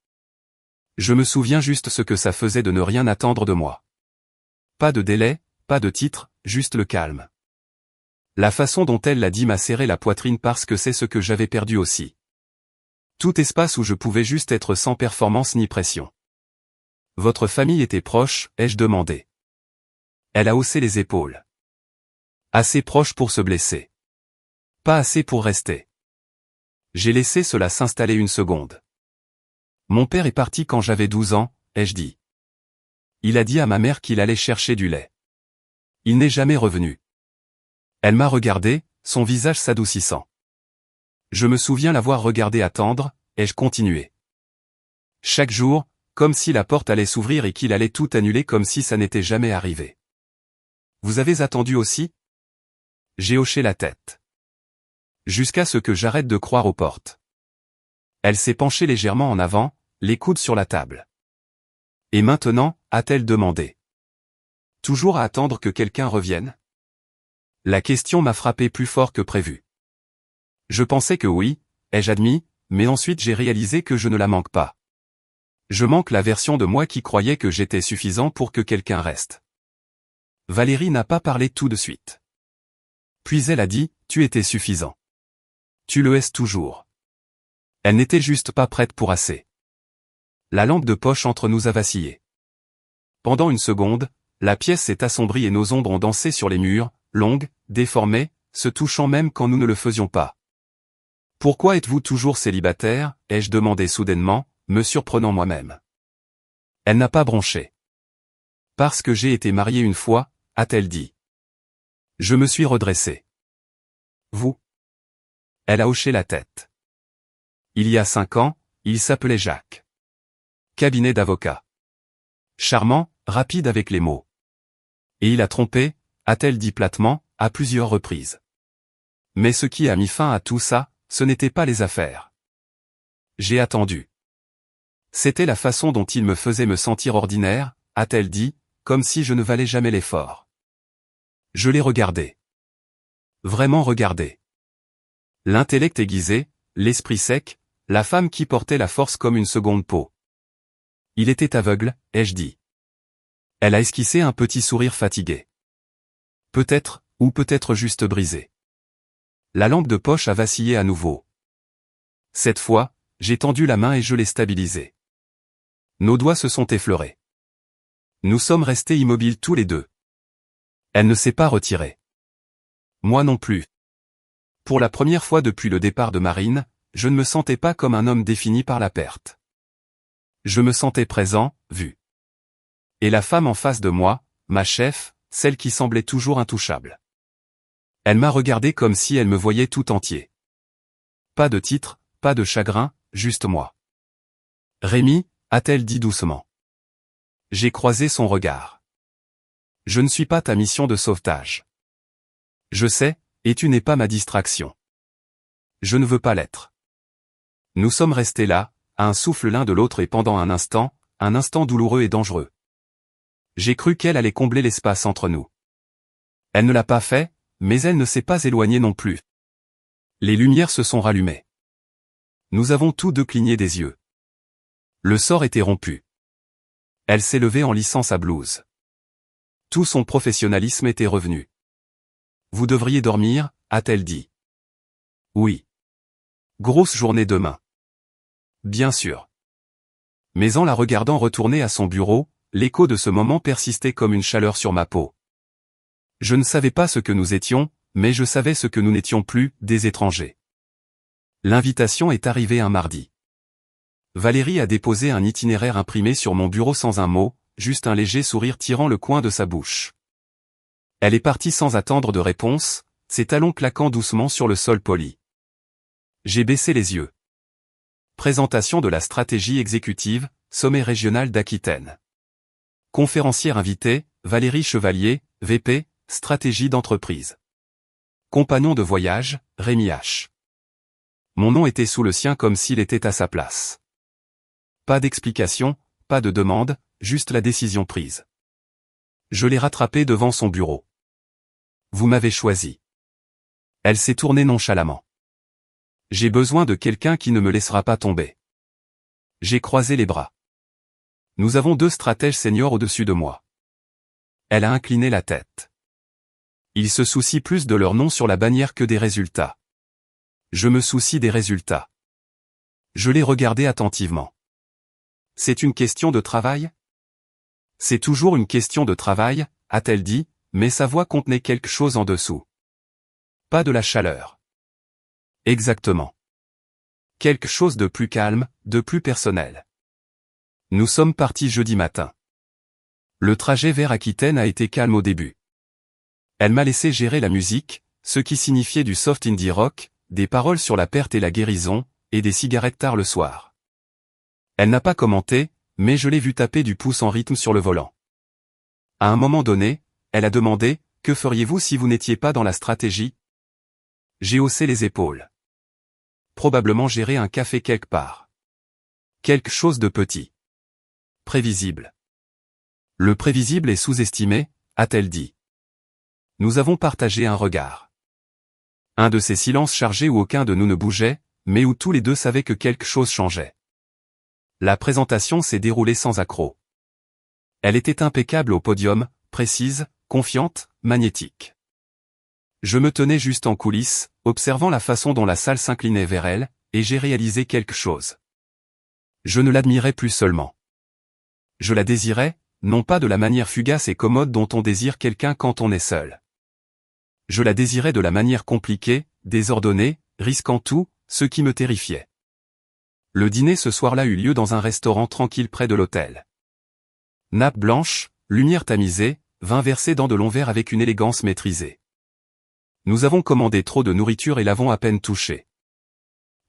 Je me souviens juste ce que ça faisait de ne rien attendre de moi. Pas de délai, pas de titre, juste le calme. La façon dont elle l'a dit m'a serré la poitrine parce que c'est ce que j'avais perdu aussi. Tout espace où je pouvais juste être sans performance ni pression. Votre famille était proche, ai-je demandé. Elle a haussé les épaules. Assez proche pour se blesser. Pas assez pour rester. J'ai laissé cela s'installer une seconde. Mon père est parti quand j'avais 12 ans, ai-je dit. Il a dit à ma mère qu'il allait chercher du lait. Il n'est jamais revenu. Elle m'a regardé, son visage s'adoucissant. Je me souviens l'avoir regardé attendre, ai-je continué. Chaque jour, comme si la porte allait s'ouvrir et qu'il allait tout annuler comme si ça n'était jamais arrivé. Vous avez attendu aussi? J'ai hoché la tête. Jusqu'à ce que j'arrête de croire aux portes. Elle s'est penchée légèrement en avant, les coudes sur la table. Et maintenant, a-t-elle demandé. Toujours à attendre que quelqu'un revienne? La question m'a frappé plus fort que prévu. Je pensais que oui, ai-je admis, mais ensuite j'ai réalisé que je ne la manque pas. Je manque la version de moi qui croyait que j'étais suffisant pour que quelqu'un reste. Valérie n'a pas parlé tout de suite. Puis elle a dit, tu étais suffisant. Tu le es toujours. Elle n'était juste pas prête pour assez. La lampe de poche entre nous a vacillé. Pendant une seconde, la pièce s'est assombrie et nos ombres ont dansé sur les murs, longues, déformées, se touchant même quand nous ne le faisions pas. Pourquoi êtes-vous toujours célibataire, ai-je demandé soudainement, me surprenant moi-même. Elle n'a pas bronché. Parce que j'ai été mariée une fois, a-t-elle dit. Je me suis redressé. Vous? Elle a hoché la tête. Il y a 5 ans, il s'appelait Jacques. Cabinet d'avocat. Charmant, rapide avec les mots. Et il a trompé, a-t-elle dit platement, à plusieurs reprises. Mais ce qui a mis fin à tout ça, ce n'était pas les affaires. J'ai attendu. C'était la façon dont il me faisait me sentir ordinaire, a-t-elle dit, comme si je ne valais jamais l'effort. Je l'ai regardé. Vraiment regardé. L'intellect aiguisé, l'esprit sec, la femme qui portait la force comme une seconde peau. Il était aveugle, ai-je dit. Elle a esquissé un petit sourire fatigué. Peut-être, ou peut-être juste brisé. La lampe de poche a vacillé à nouveau. Cette fois, j'ai tendu la main et je l'ai stabilisée. Nos doigts se sont effleurés. Nous sommes restés immobiles tous les deux. Elle ne s'est pas retirée. Moi non plus. Pour la première fois depuis le départ de Marine, je ne me sentais pas comme un homme défini par la perte. Je me sentais présent, vu. Et la femme en face de moi, ma chef, celle qui semblait toujours intouchable. Elle m'a regardé comme si elle me voyait tout entier. Pas de titre, pas de chagrin, juste moi. Rémi, a-t-elle dit doucement. J'ai croisé son regard. Je ne suis pas ta mission de sauvetage. Je sais, et tu n'es pas ma distraction. Je ne veux pas l'être. Nous sommes restés là, à un souffle l'un de l'autre et pendant un instant douloureux et dangereux. J'ai cru qu'elle allait combler l'espace entre nous. Elle ne l'a pas fait, mais elle ne s'est pas éloignée non plus. Les lumières se sont rallumées. Nous avons tous deux cligné des yeux. Le sort était rompu. Elle s'est levée en lissant sa blouse. Tout son professionnalisme était revenu. Vous devriez dormir, a-t-elle dit. Oui. Grosse journée demain. Bien sûr. Mais en la regardant retourner à son bureau, l'écho de ce moment persistait comme une chaleur sur ma peau. Je ne savais pas ce que nous étions, mais je savais ce que nous n'étions plus, des étrangers. L'invitation est arrivée un mardi. Valérie a déposé un itinéraire imprimé sur mon bureau sans un mot, juste un léger sourire tirant le coin de sa bouche. Elle est partie sans attendre de réponse, ses talons claquant doucement sur le sol poli. J'ai baissé les yeux. Présentation de la stratégie exécutive, sommet régional d'Aquitaine. Conférencière invitée, Valérie Chevalier, VP, stratégie d'entreprise. Compagnon de voyage, Rémi H. Mon nom était sous le sien comme s'il était à sa place. Pas d'explication, pas de demande, juste la décision prise. Je l'ai rattrapé devant son bureau. Vous m'avez choisi. Elle s'est tournée nonchalamment. J'ai besoin de quelqu'un qui ne me laissera pas tomber. J'ai croisé les bras. Nous avons 2 stratèges seniors au-dessus de moi. Elle a incliné la tête. Ils se soucient plus de leur nom sur la bannière que des résultats. Je me soucie des résultats. Je l'ai regardé attentivement. C'est une question de travail? C'est toujours une question de travail, a-t-elle dit, mais sa voix contenait quelque chose en dessous. Pas de la chaleur. Exactement. Quelque chose de plus calme, de plus personnel. Nous sommes partis jeudi matin. Le trajet vers Aquitaine a été calme au début. Elle m'a laissé gérer la musique, ce qui signifiait du soft indie rock, des paroles sur la perte et la guérison, et des cigarettes tard le soir. Elle n'a pas commenté, mais je l'ai vu taper du pouce en rythme sur le volant. À un moment donné, elle a demandé, « Que feriez-vous si vous n'étiez pas dans la stratégie ?» J'ai haussé les épaules. Probablement gérer un café quelque part. Quelque chose de petit. Prévisible. Le prévisible est sous-estimé, a-t-elle dit. Nous avons partagé un regard. Un de ces silences chargés où aucun de nous ne bougeait, mais où tous les deux savaient que quelque chose changeait. La présentation s'est déroulée sans accroc. Elle était impeccable au podium, précise, confiante, magnétique. Je me tenais juste en coulisses, observant la façon dont la salle s'inclinait vers elle, et j'ai réalisé quelque chose. Je ne l'admirais plus seulement. Je la désirais, non pas de la manière fugace et commode dont on désire quelqu'un quand on est seul. Je la désirais de la manière compliquée, désordonnée, risquant tout, ce qui me terrifiait. Le dîner ce soir-là eut lieu dans un restaurant tranquille près de l'hôtel. Nappe blanche, lumière tamisée, vin versé dans de longs verres avec une élégance maîtrisée. Nous avons commandé trop de nourriture et l'avons à peine touchée.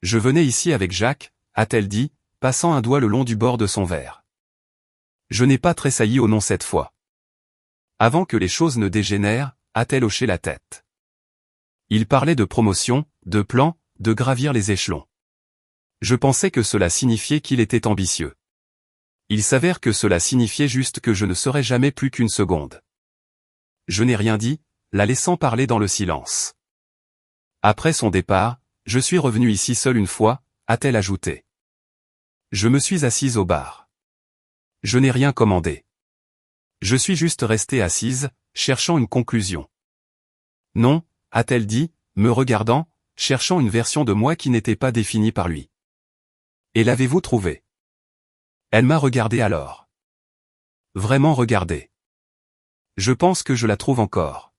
Je venais ici avec Jacques, a-t-elle dit, passant un doigt le long du bord de son verre. Je n'ai pas tressailli au nom cette fois. Avant que les choses ne dégénèrent, a-t-elle hoché la tête. Il parlait de promotion, de plan, de gravir les échelons. Je pensais que cela signifiait qu'il était ambitieux. Il s'avère que cela signifiait juste que je ne serais jamais plus qu'une seconde. Je n'ai rien dit, la laissant parler dans le silence. Après son départ, je suis revenu ici seul une fois, a-t-elle ajouté. Je me suis assise au bar. Je n'ai rien commandé. Je suis juste restée assise, cherchant une conclusion. Non, a-t-elle dit, me regardant, cherchant une version de moi qui n'était pas définie par lui. Et l'avez-vous trouvée? Elle m'a regardé alors. Vraiment regardé. Je pense que je la trouve encore.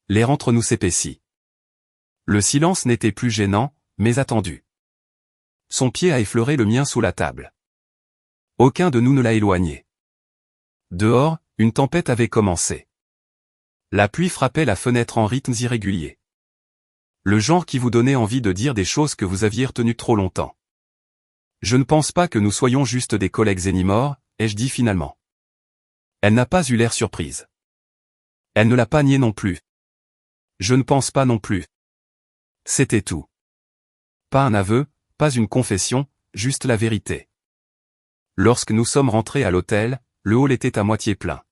L'air entre nous s'épaissit. Le silence n'était plus gênant, mais attendu. Son pied a effleuré le mien sous la table. Aucun de nous ne l'a éloigné. Dehors, une tempête avait commencé. La pluie frappait la fenêtre en rythmes irréguliers. Le genre qui vous donnait envie de dire des choses que vous aviez retenues trop longtemps. Je ne pense pas que nous soyons juste des collègues énimores, ai-je dit finalement. Elle n'a pas eu l'air surprise. Elle ne l'a pas nié non plus. Je ne pense pas non plus. C'était tout. Pas un aveu, pas une confession, juste la vérité. Lorsque nous sommes rentrés à l'hôtel, le hall était à moitié plein.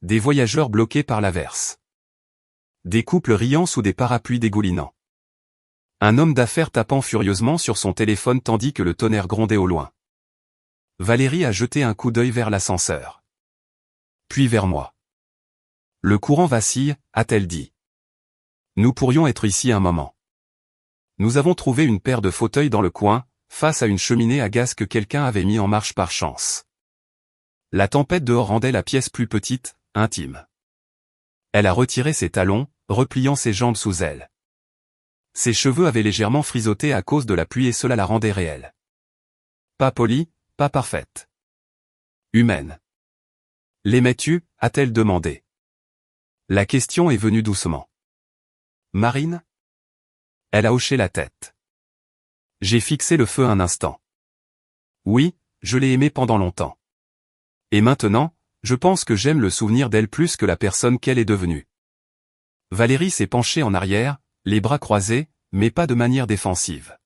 Des voyageurs bloqués par l'averse. Des couples riant sous des parapluies dégoulinants. Un homme d'affaires tapant furieusement sur son téléphone tandis que le tonnerre grondait au loin. Valérie a jeté un coup d'œil vers l'ascenseur. Puis vers moi. Le courant vacille, a-t-elle dit. Nous pourrions être ici un moment. Nous avons trouvé une paire de fauteuils dans le coin, face à une cheminée à gaz que quelqu'un avait mis en marche par chance. La tempête dehors rendait la pièce plus petite, intime. Elle a retiré ses talons, repliant ses jambes sous elle. Ses cheveux avaient légèrement frisotté à cause de la pluie et cela la rendait réelle. Pas polie, pas parfaite. Humaine. L'aimais-tu, a-t-elle demandé. La question est venue doucement. Marine? Elle a hoché la tête. J'ai fixé le feu un instant. Oui, je l'ai aimée pendant longtemps. Et maintenant, je pense que j'aime le souvenir d'elle plus que la personne qu'elle est devenue. Valérie s'est penchée en arrière, les bras croisés, mais pas de manière défensive.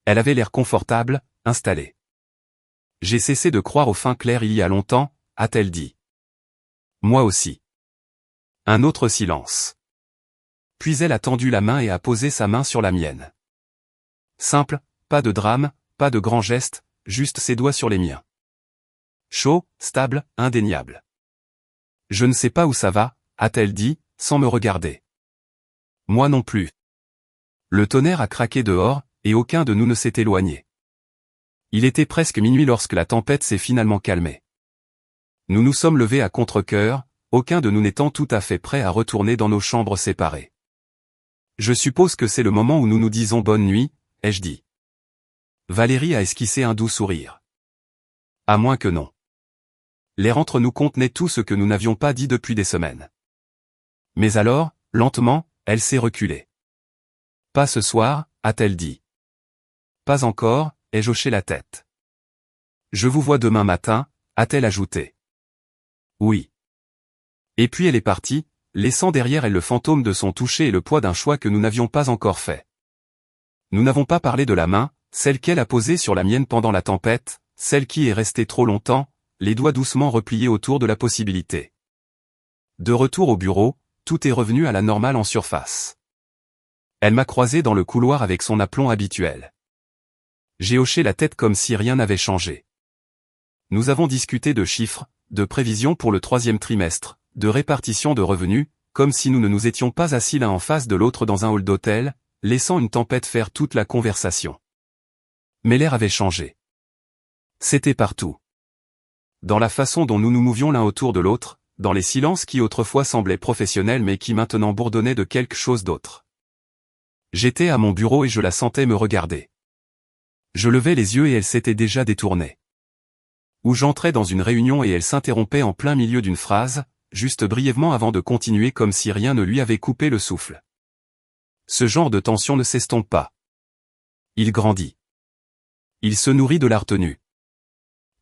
Elle avait l'air confortable, installée. J'ai cessé de croire au fin clair il y a longtemps, a-t-elle dit. Moi aussi. Un autre silence. Puis elle a tendu la main et a posé sa main sur la mienne. Simple, pas de drame, pas de grand geste, juste ses doigts sur les miens. Chaud, stable, indéniable. Je ne sais pas où ça va, a-t-elle dit, sans me regarder. Moi non plus. Le tonnerre a craqué dehors, et aucun de nous ne s'est éloigné. Il était presque minuit lorsque la tempête s'est finalement calmée. Nous nous sommes levés à contre-cœur, aucun de nous n'étant tout à fait prêt à retourner dans nos chambres séparées. Je suppose que c'est le moment où nous nous disons bonne nuit, ai-je dit. Valérie a esquissé un doux sourire. À moins que non. L'air entre nous contenait tout ce que nous n'avions pas dit depuis des semaines. Mais alors, lentement, elle s'est reculée. Pas ce soir, a-t-elle dit. Pas encore, ai-je hoché la tête. Je vous vois demain matin, a-t-elle ajouté. Oui. Et puis elle est partie, laissant derrière elle le fantôme de son toucher et le poids d'un choix que nous n'avions pas encore fait. Nous n'avons pas parlé de la main, celle qu'elle a posée sur la mienne pendant la tempête, celle qui est restée trop longtemps, les doigts doucement repliés autour de la possibilité. De retour au bureau, tout est revenu à la normale en surface. Elle m'a croisé dans le couloir avec son aplomb habituel. J'ai hoché la tête comme si rien n'avait changé. Nous avons discuté de chiffres, de prévisions pour le 3e trimestre, de répartition de revenus, comme si nous ne nous étions pas assis l'un en face de l'autre dans un hall d'hôtel, laissant une tempête faire toute la conversation. Mais l'air avait changé. C'était partout. Dans la façon dont nous nous mouvions l'un autour de l'autre, dans les silences qui autrefois semblaient professionnels mais qui maintenant bourdonnaient de quelque chose d'autre. J'étais à mon bureau et je la sentais me regarder. Je levais les yeux et elle s'était déjà détournée. Ou j'entrais dans une réunion et elle s'interrompait en plein milieu d'une phrase, juste brièvement avant de continuer comme si rien ne lui avait coupé le souffle. Ce genre de tension ne s'estompe pas. Il grandit. Il se nourrit de la retenue.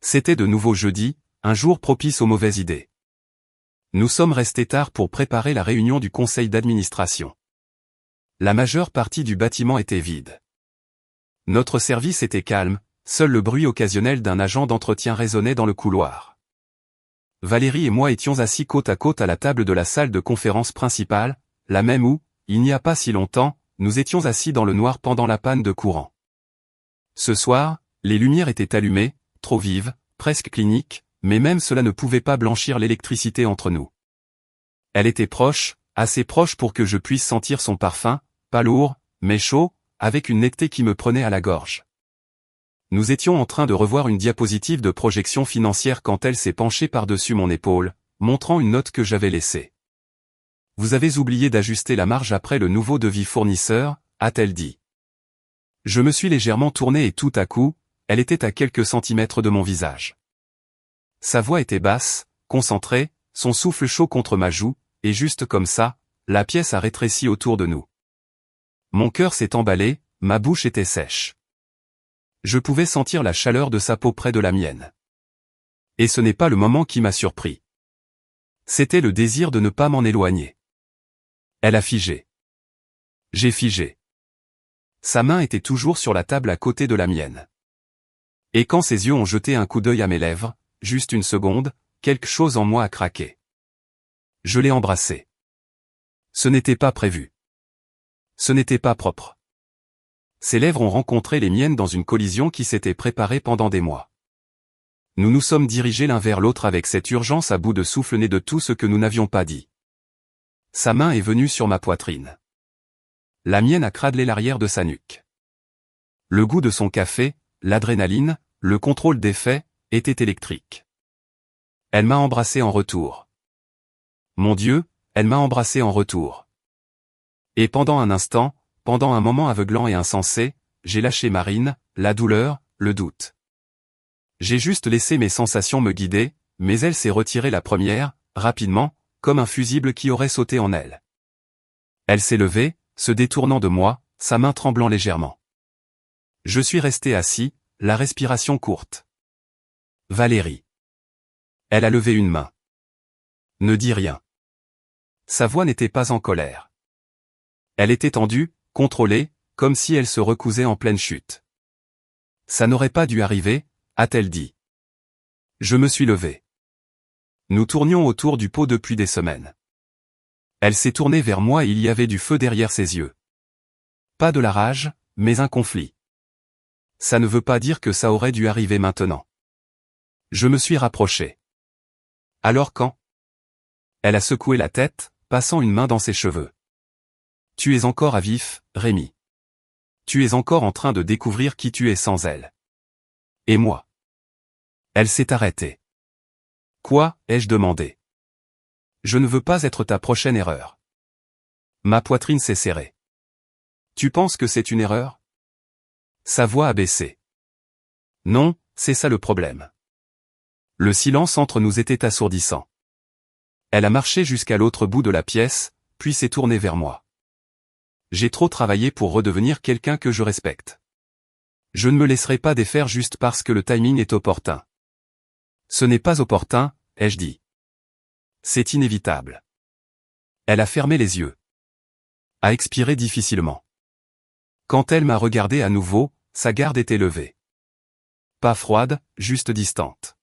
C'était de nouveau jeudi, un jour propice aux mauvaises idées. Nous sommes restés tard pour préparer la réunion du conseil d'administration. La majeure partie du bâtiment était vide. Notre service était calme, seul le bruit occasionnel d'un agent d'entretien résonnait dans le couloir. Valérie et moi étions assis côte à côte à la table de la salle de conférence principale, la même où, il n'y a pas si longtemps, nous étions assis dans le noir pendant la panne de courant. Ce soir, les lumières étaient allumées, trop vives, presque cliniques, mais même cela ne pouvait pas blanchir l'électricité entre nous. Elle était proche, assez proche pour que je puisse sentir son parfum, pas lourd, mais chaud, avec une netteté qui me prenait à la gorge. Nous étions en train de revoir une diapositive de projection financière quand elle s'est penchée par-dessus mon épaule, montrant une note que j'avais laissée. « Vous avez oublié d'ajuster la marge après le nouveau devis fournisseur », a-t-elle dit. Je me suis légèrement tourné et tout à coup, elle était à quelques centimètres de mon visage. Sa voix était basse, concentrée, son souffle chaud contre ma joue, et juste comme ça, la pièce a rétréci autour de nous. Mon cœur s'est emballé, ma bouche était sèche. Je pouvais sentir la chaleur de sa peau près de la mienne. Et ce n'est pas le moment qui m'a surpris. C'était le désir de ne pas m'en éloigner. Elle a figé. J'ai figé. Sa main était toujours sur la table à côté de la mienne. Et quand ses yeux ont jeté un coup d'œil à mes lèvres, juste une seconde, quelque chose en moi a craqué. Je l'ai embrassée. Ce n'était pas prévu. Ce n'était pas propre. Ses lèvres ont rencontré les miennes dans une collision qui s'était préparée pendant des mois. Nous nous sommes dirigés l'un vers l'autre avec cette urgence à bout de souffle née de tout ce que nous n'avions pas dit. Sa main est venue sur ma poitrine. La mienne a cradelé l'arrière de sa nuque. Le goût de son café, l'adrénaline, le contrôle des faits, était électrique. Elle m'a embrassé en retour. Mon Dieu, elle m'a embrassé en retour. Et pendant un instant, pendant un moment aveuglant et insensé, j'ai lâché Marine, la douleur, le doute. J'ai juste laissé mes sensations me guider, mais elle s'est retirée la première, rapidement, comme un fusible qui aurait sauté en elle. Elle s'est levée, se détournant de moi, sa main tremblant légèrement. Je suis resté assis, la respiration courte. Valérie. Elle a levé une main. Ne dis rien. Sa voix n'était pas en colère. Elle était tendue, contrôlée, comme si elle se recousait en pleine chute. Ça n'aurait pas dû arriver, a-t-elle dit. Je me suis levé. Nous tournions autour du pot depuis des semaines. Elle s'est tournée vers moi et il y avait du feu derrière ses yeux. Pas de la rage, mais un conflit. Ça ne veut pas dire que ça aurait dû arriver maintenant. Je me suis rapproché. Alors quand? Elle a secoué la tête, passant une main dans ses cheveux. Tu es encore à vif, Rémi. Tu es encore en train de découvrir qui tu es sans elle. Et moi? Elle s'est arrêtée. Quoi, ai-je demandé? Je ne veux pas être ta prochaine erreur. Ma poitrine s'est serrée. Tu penses que c'est une erreur? Sa voix a baissé. Non, c'est ça le problème. Le silence entre nous était assourdissant. Elle a marché jusqu'à l'autre bout de la pièce, puis s'est tournée vers moi. J'ai trop travaillé pour redevenir quelqu'un que je respecte. Je ne me laisserai pas défaire juste parce que le timing est opportun. Ce n'est pas opportun, ai-je dit. C'est inévitable. Elle a fermé les yeux. A expiré difficilement. Quand elle m'a regardé à nouveau, sa garde était levée. Pas froide, juste distante.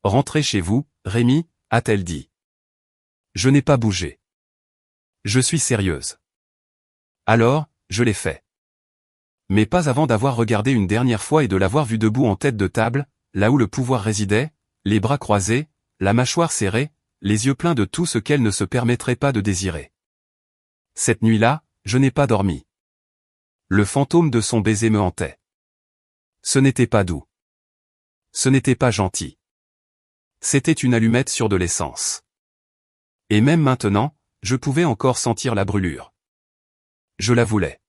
Rentrez chez vous, Rémi, a-t-elle dit. Je n'ai pas bougé. Je suis sérieuse. Alors, je l'ai fait. Mais pas avant d'avoir regardé une dernière fois et de l'avoir vue debout en tête de table, là où le pouvoir résidait, les bras croisés, la mâchoire serrée, les yeux pleins de tout ce qu'elle ne se permettrait pas de désirer. Cette nuit-là, je n'ai pas dormi. Le fantôme de son baiser me hantait. Ce n'était pas doux. Ce n'était pas gentil. C'était une allumette sur de l'essence. Et même maintenant, je pouvais encore sentir la brûlure. Je la voulais.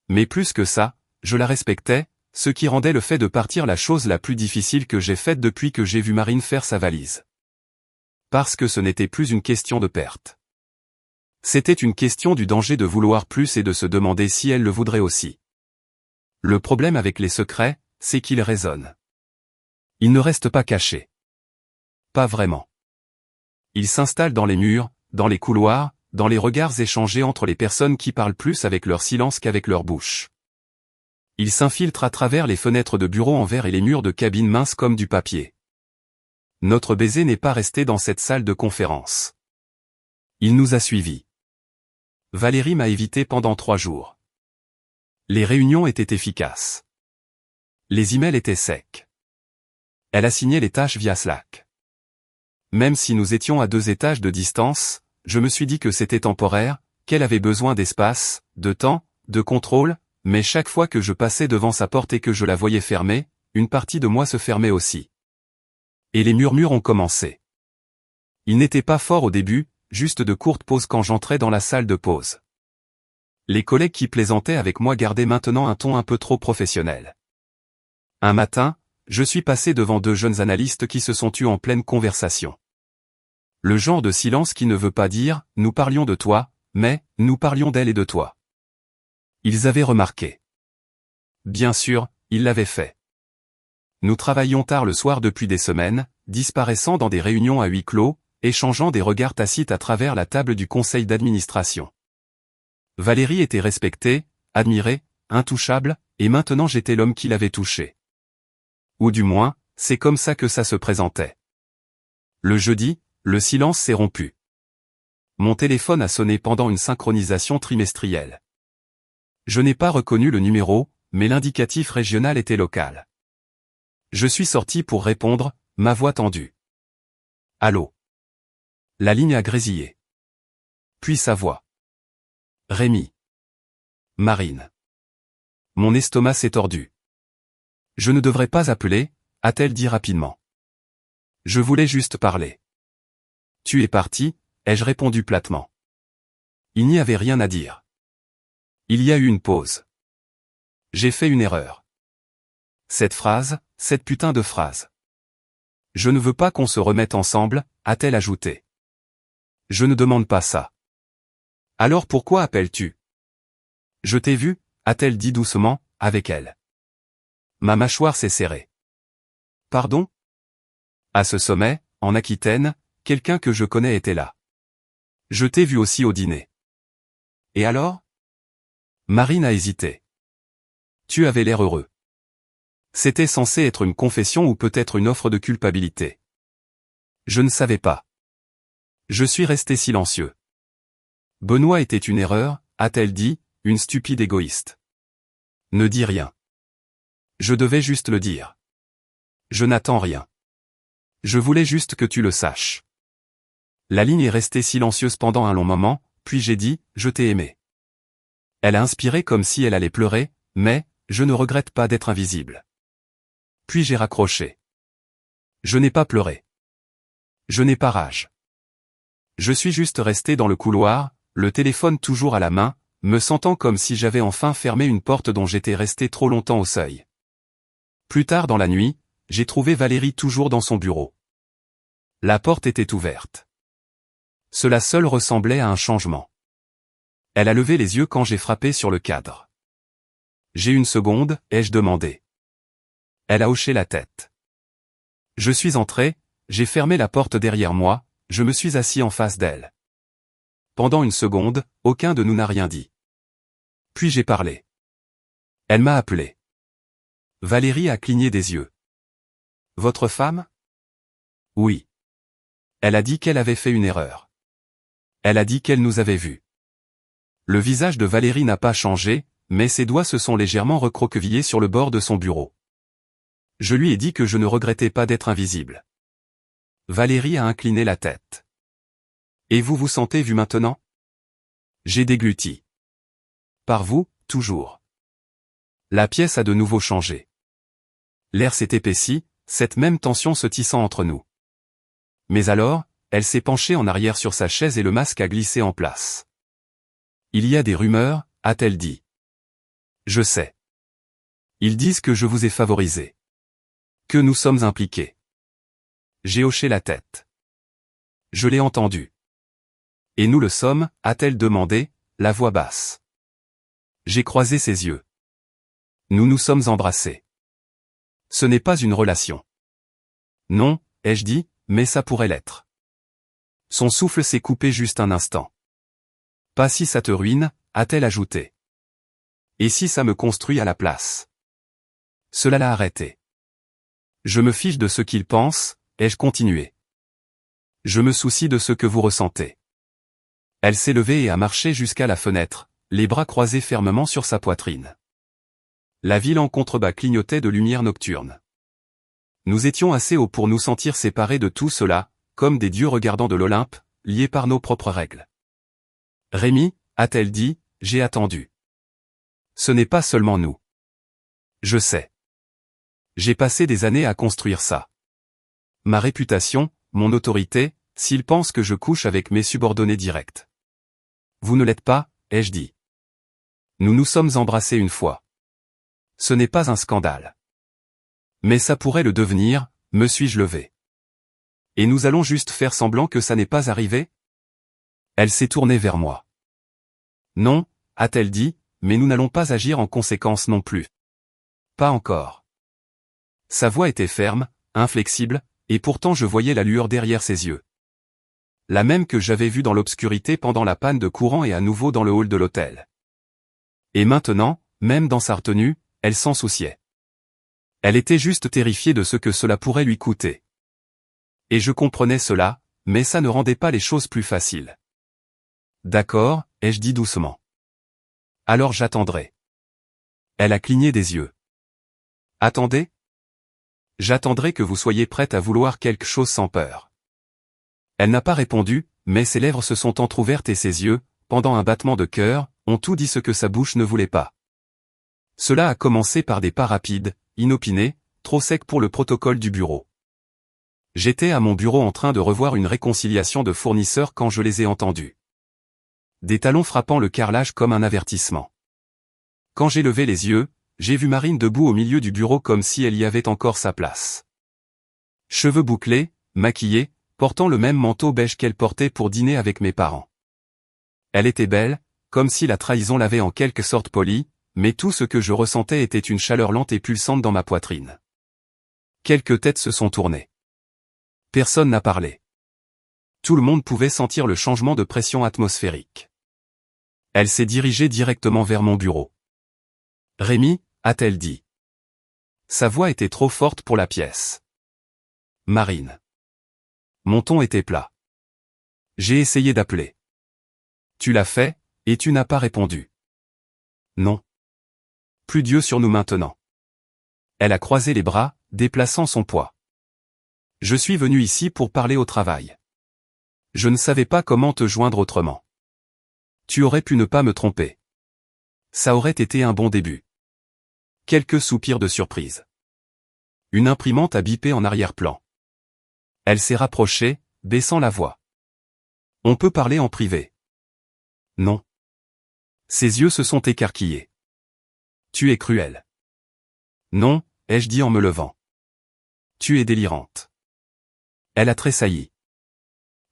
Mais plus que ça, je la respectais, ce qui rendait le fait de partir la chose la plus difficile que j'ai faite depuis que j'ai vu Marine faire sa valise. Parce que ce n'était plus une question de perte. C'était une question du danger de vouloir plus et de se demander si elle le voudrait aussi. Le problème avec les secrets, c'est qu'ils résonnent. Ils ne restent pas cachés. Pas vraiment. Ils s'installent dans les murs, dans les couloirs, dans les regards échangés entre les personnes qui parlent plus avec leur silence qu'avec leur bouche. Ils s'infiltrent à travers les fenêtres de bureaux en verre et les murs de cabines minces comme du papier. Notre baiser n'est pas resté dans cette salle de conférence. Il nous a suivis. Valérie m'a évité pendant 3 jours. Les réunions étaient efficaces. Les emails étaient secs. Elle a signé les tâches via Slack. Même si nous étions à 2 étages de distance, je me suis dit que c'était temporaire, qu'elle avait besoin d'espace, de temps, de contrôle, mais chaque fois que je passais devant sa porte et que je la voyais fermée, une partie de moi se fermait aussi. Et les murmures ont commencé. Ils n'étaient pas forts au début, juste de courtes pauses quand j'entrais dans la salle de pause. Les collègues qui plaisantaient avec moi gardaient maintenant un ton un peu trop professionnel. Un matin, je suis passé devant 2 jeunes analystes qui se sont tus en pleine conversation. Le genre de silence qui ne veut pas dire « nous parlions de toi », mais « nous parlions d'elle et de toi ». Ils avaient remarqué. Bien sûr, ils l'avaient fait. Nous travaillions tard le soir depuis des semaines, disparaissant dans des réunions à huis clos, échangeant des regards tacites à travers la table du conseil d'administration. Valérie était respectée, admirée, intouchable, et maintenant j'étais l'homme qui l'avait touchée. Ou du moins, c'est comme ça que ça se présentait. Le jeudi, le silence s'est rompu. Mon téléphone a sonné pendant une synchronisation trimestrielle. Je n'ai pas reconnu le numéro, mais l'indicatif régional était local. Je suis sorti pour répondre, ma voix tendue. Allô. La ligne a grésillé. Puis sa voix. Rémi. Marine. Mon estomac s'est tordu. Je ne devrais pas appeler, a-t-elle dit rapidement. Je voulais juste parler. Tu es parti, ai-je répondu platement. Il n'y avait rien à dire. Il y a eu une pause. J'ai fait une erreur. Cette phrase, cette putain de phrase. Je ne veux pas qu'on se remette ensemble, a-t-elle ajouté. Je ne demande pas ça. Alors pourquoi appelles-tu? Je t'ai vu, a-t-elle dit doucement, avec elle. Ma mâchoire s'est serrée. Pardon? À ce sommet, en Aquitaine, quelqu'un que je connais était là. Je t'ai vu aussi au dîner. Et alors? Marine a hésité. Tu avais l'air heureux. C'était censé être une confession ou peut-être une offre de culpabilité. Je ne savais pas. Je suis resté silencieux. Benoît était une erreur, a-t-elle dit, une stupide égoïste. Ne dis rien. Je devais juste le dire. Je n'attends rien. Je voulais juste que tu le saches. La ligne est restée silencieuse pendant un long moment, puis j'ai dit, je t'ai aimé. Elle a inspiré comme si elle allait pleurer, mais, je ne regrette pas d'être invisible. Puis j'ai raccroché. Je n'ai pas pleuré. Je n'ai pas rage. Je suis juste resté dans le couloir, le téléphone toujours à la main, me sentant comme si j'avais enfin fermé une porte dont j'étais resté trop longtemps au seuil. Plus tard dans la nuit, j'ai trouvé Valérie toujours dans son bureau. La porte était ouverte. Cela seul ressemblait à un changement. Elle a levé les yeux quand j'ai frappé sur le cadre. J'ai une seconde, ai-je demandé. Elle a hoché la tête. Je suis entré, j'ai fermé la porte derrière moi, je me suis assis en face d'elle. Pendant une seconde, aucun de nous n'a rien dit. Puis j'ai parlé. Elle m'a appelé. Valérie a cligné des yeux. Votre femme? Oui. Elle a dit qu'elle avait fait une erreur. Elle a dit qu'elle nous avait vus. Le visage de Valérie n'a pas changé, mais ses doigts se sont légèrement recroquevillés sur le bord de son bureau. Je lui ai dit que je ne regrettais pas d'être invisible. Valérie a incliné la tête. Et vous vous sentez vu maintenant? J'ai dégluti. Par vous, toujours. La pièce a de nouveau changé. L'air s'est épaissi, cette même tension se tissant entre nous. Mais alors, elle s'est penchée en arrière sur sa chaise et le masque a glissé en place. Il y a des rumeurs, a-t-elle dit. Je sais. Ils disent que je vous ai favorisé. Que nous sommes impliqués. J'ai hoché la tête. Je l'ai entendu. Et nous le sommes, a-t-elle demandé, la voix basse. J'ai croisé ses yeux. Nous nous sommes embrassés. Ce n'est pas une relation. Non, ai-je dit, mais ça pourrait l'être. Son souffle s'est coupé juste un instant. Pas si ça te ruine, a-t-elle ajouté. Et si ça me construit à la place? Cela l'a arrêté. Je me fiche de ce qu'il pense, ai-je continué. Je me soucie de ce que vous ressentez. Elle s'est levée et a marché jusqu'à la fenêtre, les bras croisés fermement sur sa poitrine. La ville en contrebas clignotait de lumière nocturne. Nous étions assez hauts pour nous sentir séparés de tout cela, comme des dieux regardant de l'Olympe, liés par nos propres règles. Rémi, a-t-elle dit, j'ai attendu. Ce n'est pas seulement nous. Je sais. J'ai passé des années à construire ça. Ma réputation, mon autorité, s'ils pensent que je couche avec mes subordonnés directs. Vous ne l'êtes pas, ai-je dit. Nous nous sommes embrassés une fois. Ce n'est pas un scandale. Mais ça pourrait le devenir, me suis-je levé. Et nous allons juste faire semblant que ça n'est pas arrivé? Elle s'est tournée vers moi. Non, a-t-elle dit, mais nous n'allons pas agir en conséquence non plus. Pas encore. Sa voix était ferme, inflexible, et pourtant je voyais la lueur derrière ses yeux. La même que j'avais vue dans l'obscurité pendant la panne de courant et à nouveau dans le hall de l'hôtel. Et maintenant, même dans sa retenue, elle s'en souciait. Elle était juste terrifiée de ce que cela pourrait lui coûter. Et je comprenais cela, mais ça ne rendait pas les choses plus faciles. D'accord, ai-je dit doucement. Alors j'attendrai. Elle a cligné des yeux. Attendez? J'attendrai que vous soyez prête à vouloir quelque chose sans peur. Elle n'a pas répondu, mais ses lèvres se sont entr'ouvertes et ses yeux, pendant un battement de cœur, ont tout dit ce que sa bouche ne voulait pas. Cela a commencé par des pas rapides, inopinés, trop secs pour le protocole du bureau. J'étais à mon bureau en train de revoir une réconciliation de fournisseurs quand je les ai entendus. Des talons frappant le carrelage comme un avertissement. Quand j'ai levé les yeux, j'ai vu Marine debout au milieu du bureau comme si elle y avait encore sa place. Cheveux bouclés, maquillée, portant le même manteau beige qu'elle portait pour dîner avec mes parents. Elle était belle, comme si la trahison l'avait en quelque sorte polie, mais tout ce que je ressentais était une chaleur lente et pulsante dans ma poitrine. Quelques têtes se sont tournées. Personne n'a parlé. Tout le monde pouvait sentir le changement de pression atmosphérique. Elle s'est dirigée directement vers mon bureau. Rémi, a-t-elle dit. Sa voix était trop forte pour la pièce. Marine. Mon ton était plat. J'ai essayé d'appeler. Tu l'as fait, et tu n'as pas répondu. Non. Plus Dieu sur nous maintenant. Elle a croisé les bras, déplaçant son poids. Je suis venu ici pour parler au travail. Je ne savais pas comment te joindre autrement. Tu aurais pu ne pas me tromper. Ça aurait été un bon début. Quelques soupirs de surprise. Une imprimante a bipé en arrière-plan. Elle s'est rapprochée, baissant la voix. On peut parler en privé. Non. Ses yeux se sont écarquillés. Tu es cruelle. Non, ai-je dit en me levant. Tu es délirante. Elle a tressailli.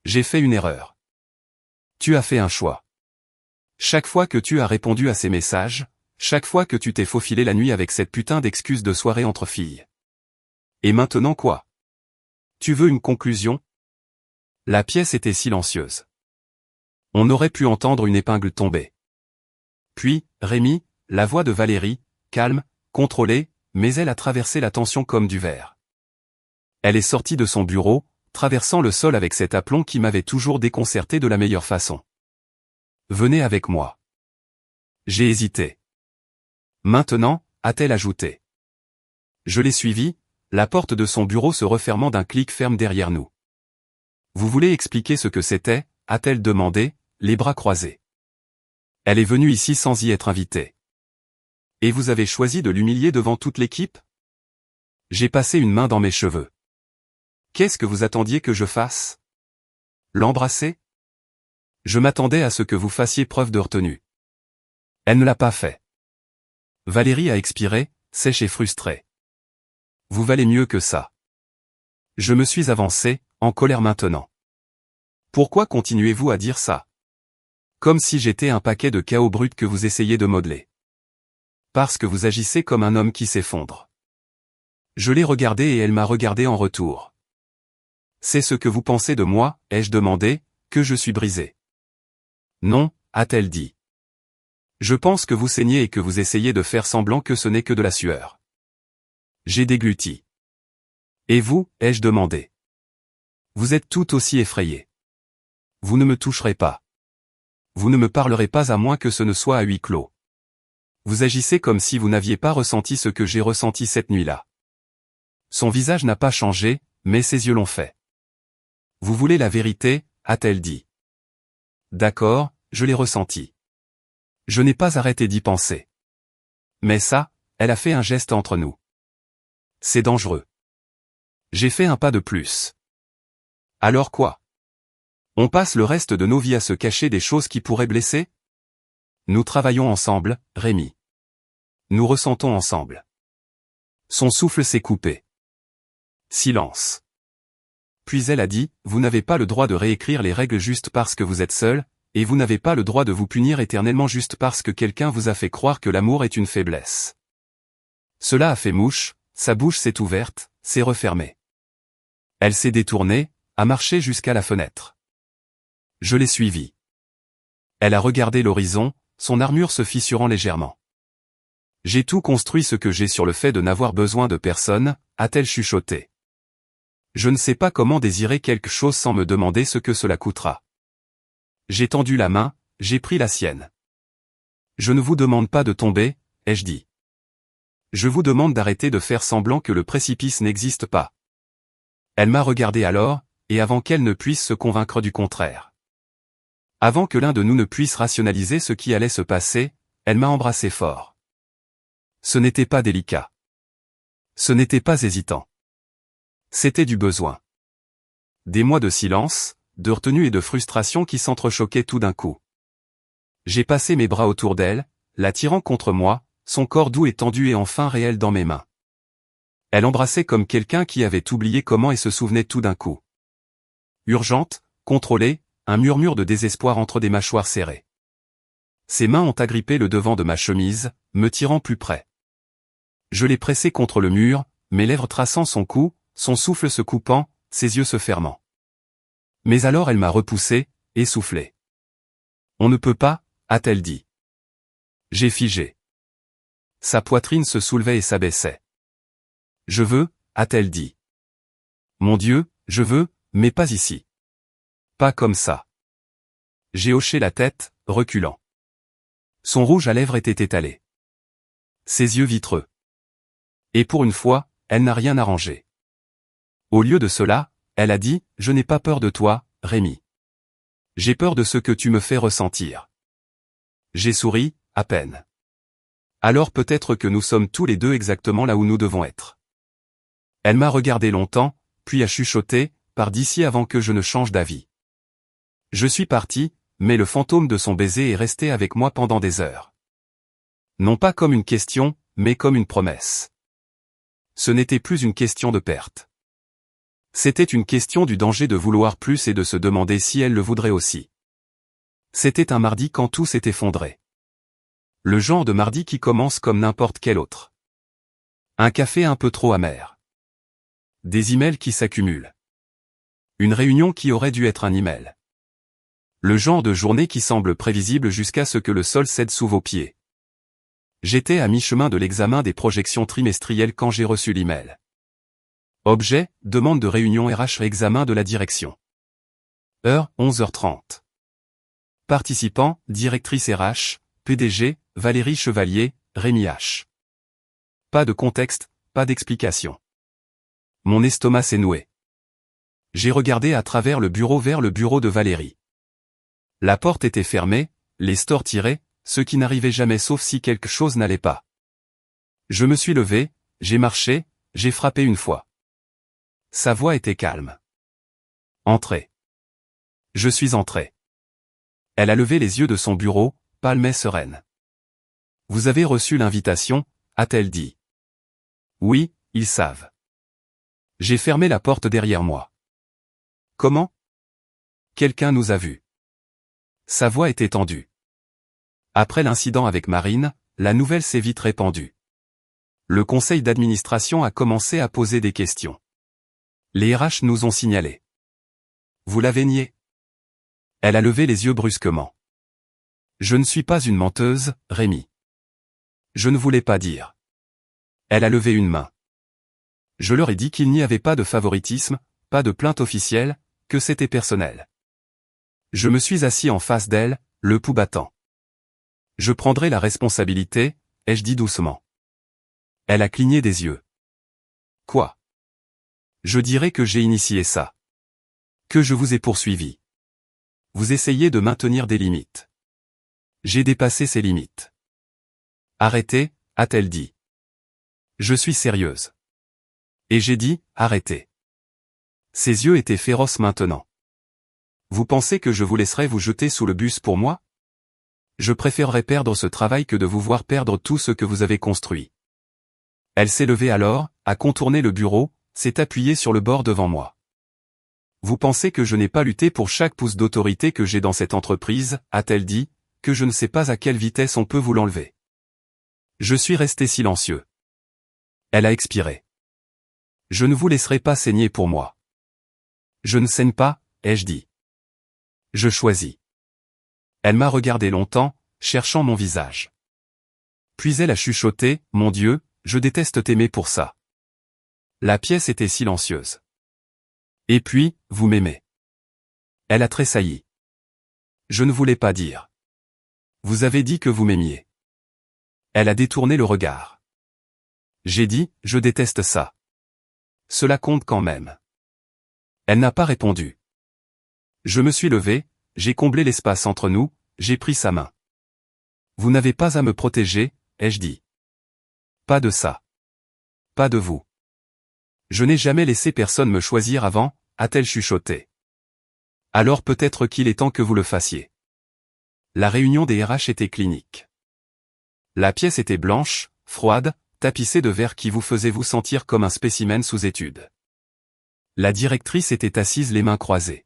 J'ai fait une erreur. Tu as fait un choix. Chaque fois que tu as répondu à ces messages, chaque fois que tu t'es faufilé la nuit avec cette putain d'excuse de soirée entre filles. Et maintenant quoi? Tu veux une conclusion? La pièce était silencieuse. On aurait pu entendre une épingle tomber. Puis, Rémi, la voix de Valérie, calme, contrôlée, mais elle a traversé la tension comme du verre. Elle est sortie de son bureau, traversant le sol avec cet aplomb qui m'avait toujours déconcerté de la meilleure façon. Venez avec moi. J'ai hésité. Maintenant, a-t-elle ajouté. Je l'ai suivie, la porte de son bureau se refermant d'un clic ferme derrière nous. Vous voulez expliquer ce que c'était, a-t-elle demandé, les bras croisés. Elle est venue ici sans y être invitée. Et vous avez choisi de l'humilier devant toute l'équipe? J'ai passé une main dans mes cheveux. Qu'est-ce que vous attendiez que je fasse? L'embrasser? Je m'attendais à ce que vous fassiez preuve de retenue. Elle ne l'a pas fait. Valérie a expiré, sèche et frustrée. Vous valez mieux que ça. Je me suis avancé, en colère maintenant. Pourquoi continuez-vous à dire ça? Comme si j'étais un paquet de chaos brut que vous essayez de modeler. Parce que vous agissez comme un homme qui s'effondre. Je l'ai regardée et elle m'a regardé en retour. C'est ce que vous pensez de moi, ai-je demandé, que je suis brisé. Non, a-t-elle dit. Je pense que vous saignez et que vous essayez de faire semblant que ce n'est que de la sueur. J'ai dégluti. Et vous, ai-je demandé. Vous êtes tout aussi effrayé. Vous ne me toucherez pas. Vous ne me parlerez pas à moins que ce ne soit à huis clos. Vous agissez comme si vous n'aviez pas ressenti ce que j'ai ressenti cette nuit-là. Son visage n'a pas changé, mais ses yeux l'ont fait. Vous voulez la vérité, a-t-elle dit. D'accord, je l'ai ressenti. Je n'ai pas arrêté d'y penser. Mais ça, elle a fait un geste entre nous. C'est dangereux. J'ai fait un pas de plus. Alors quoi? On passe le reste de nos vies à se cacher des choses qui pourraient blesser? Nous travaillons ensemble, Rémi. Nous ressentons ensemble. Son souffle s'est coupé. Silence. Puis elle a dit, vous n'avez pas le droit de réécrire les règles juste parce que vous êtes seul, et vous n'avez pas le droit de vous punir éternellement juste parce que quelqu'un vous a fait croire que l'amour est une faiblesse. Cela a fait mouche, sa bouche s'est ouverte, s'est refermée. Elle s'est détournée, a marché jusqu'à la fenêtre. Je l'ai suivie. Elle a regardé l'horizon, son armure se fissurant légèrement. J'ai tout construit ce que j'ai sur le fait de n'avoir besoin de personne, a-t-elle chuchoté. Je ne sais pas comment désirer quelque chose sans me demander ce que cela coûtera. J'ai tendu la main, j'ai pris la sienne. Je ne vous demande pas de tomber, ai-je dit. Je vous demande d'arrêter de faire semblant que le précipice n'existe pas. Elle m'a regardé alors, et avant qu'elle ne puisse se convaincre du contraire. Avant que l'un de nous ne puisse rationaliser ce qui allait se passer, elle m'a embrassé fort. Ce n'était pas délicat. Ce n'était pas hésitant. C'était du besoin. Des mois de silence, de retenue et de frustration qui s'entrechoquaient tout d'un coup. J'ai passé mes bras autour d'elle, la tirant contre moi, son corps doux et tendu et enfin réel dans mes mains. Elle embrassait comme quelqu'un qui avait oublié comment et se souvenait tout d'un coup. Urgente, contrôlée, un murmure de désespoir entre des mâchoires serrées. Ses mains ont agrippé le devant de ma chemise, me tirant plus près. Je l'ai pressée contre le mur, mes lèvres traçant son cou, son souffle se coupant, ses yeux se fermant. Mais alors elle m'a repoussé, essoufflé. On ne peut pas, a-t-elle dit. J'ai figé. Sa poitrine se soulevait et s'abaissait. Je veux, a-t-elle dit. Mon Dieu, je veux, mais pas ici. Pas comme ça. J'ai hoché la tête, reculant. Son rouge à lèvres était étalé. Ses yeux vitreux. Et pour une fois, elle n'a rien arrangé. Au lieu de cela, elle a dit, je n'ai pas peur de toi, Rémi. J'ai peur de ce que tu me fais ressentir. J'ai souri, à peine. Alors peut-être que nous sommes tous les deux exactement là où nous devons être. Elle m'a regardé longtemps, puis a chuchoté, pars d'ici avant que je ne change d'avis. Je suis parti, mais le fantôme de son baiser est resté avec moi pendant des heures. Non pas comme une question, mais comme une promesse. Ce n'était plus une question de perte. C'était une question du danger de vouloir plus et de se demander si elle le voudrait aussi. C'était un mardi quand tout s'est effondré. Le genre de mardi qui commence comme n'importe quel autre. Un café un peu trop amer. Des emails qui s'accumulent. Une réunion qui aurait dû être un email. Le genre de journée qui semble prévisible jusqu'à ce que le sol cède sous vos pieds. J'étais à mi-chemin de l'examen des projections trimestrielles quand j'ai reçu l'email. Objet, demande de réunion RH examen de la direction. Heure, 11h30. Participants, directrice RH, PDG, Valérie Chevalier, Rémi H. Pas de contexte, pas d'explication. Mon estomac s'est noué. J'ai regardé à travers le bureau vers le bureau de Valérie. La porte était fermée, les stores tirés, ce qui n'arrivait jamais sauf si quelque chose n'allait pas. Je me suis levé, j'ai marché, j'ai frappé une fois. Sa voix était calme. Entrez. Je suis entré. Elle a levé les yeux de son bureau, pâle mais sereine. Vous avez reçu l'invitation, a-t-elle dit. Oui, ils savent. J'ai fermé la porte derrière moi. Comment? Quelqu'un nous a vus. Sa voix était tendue. Après l'incident avec Marine, la nouvelle s'est vite répandue. Le conseil d'administration a commencé à poser des questions. Les RH nous ont signalé. Vous l'avez nié. Elle a levé les yeux brusquement. Je ne suis pas une menteuse, Rémi. Je ne voulais pas dire. Elle a levé une main. Je leur ai dit qu'il n'y avait pas de favoritisme, pas de plainte officielle, que c'était personnel. Je me suis assis en face d'elle, le pouls battant. Je prendrai la responsabilité, ai-je dit doucement. Elle a cligné des yeux. Quoi? Je dirais que j'ai initié ça. Que je vous ai poursuivi. Vous essayez de maintenir des limites. J'ai dépassé ces limites. Arrêtez, a-t-elle dit. Je suis sérieuse. Et j'ai dit, arrêtez. Ses yeux étaient féroces maintenant. Vous pensez que je vous laisserai vous jeter sous le bus pour moi? Je préférerais perdre ce travail que de vous voir perdre tout ce que vous avez construit. Elle s'est levée alors, a contourné le bureau, s'est appuyée sur le bord devant moi. Vous pensez que je n'ai pas lutté pour chaque pouce d'autorité que j'ai dans cette entreprise, a-t-elle dit, que je ne sais pas à quelle vitesse on peut vous l'enlever. Je suis resté silencieux. Elle a expiré. Je ne vous laisserai pas saigner pour moi. Je ne saigne pas, ai-je dit. Je choisis. Elle m'a regardé longtemps, cherchant mon visage. Puis elle a chuchoté, mon Dieu, je déteste t'aimer pour ça. La pièce était silencieuse. Et puis, vous m'aimez. Elle a tressailli. Je ne voulais pas dire. Vous avez dit que vous m'aimiez. Elle a détourné le regard. J'ai dit, je déteste ça. Cela compte quand même. Elle n'a pas répondu. Je me suis levé, j'ai comblé l'espace entre nous, j'ai pris sa main. Vous n'avez pas à me protéger, ai-je dit. Pas de ça. Pas de vous. Je n'ai jamais laissé personne me choisir avant, a-t-elle chuchoté. Alors peut-être qu'il est temps que vous le fassiez. La réunion des RH était clinique. La pièce était blanche, froide, tapissée de verre qui vous faisait vous sentir comme un spécimen sous étude. La directrice était assise les mains croisées.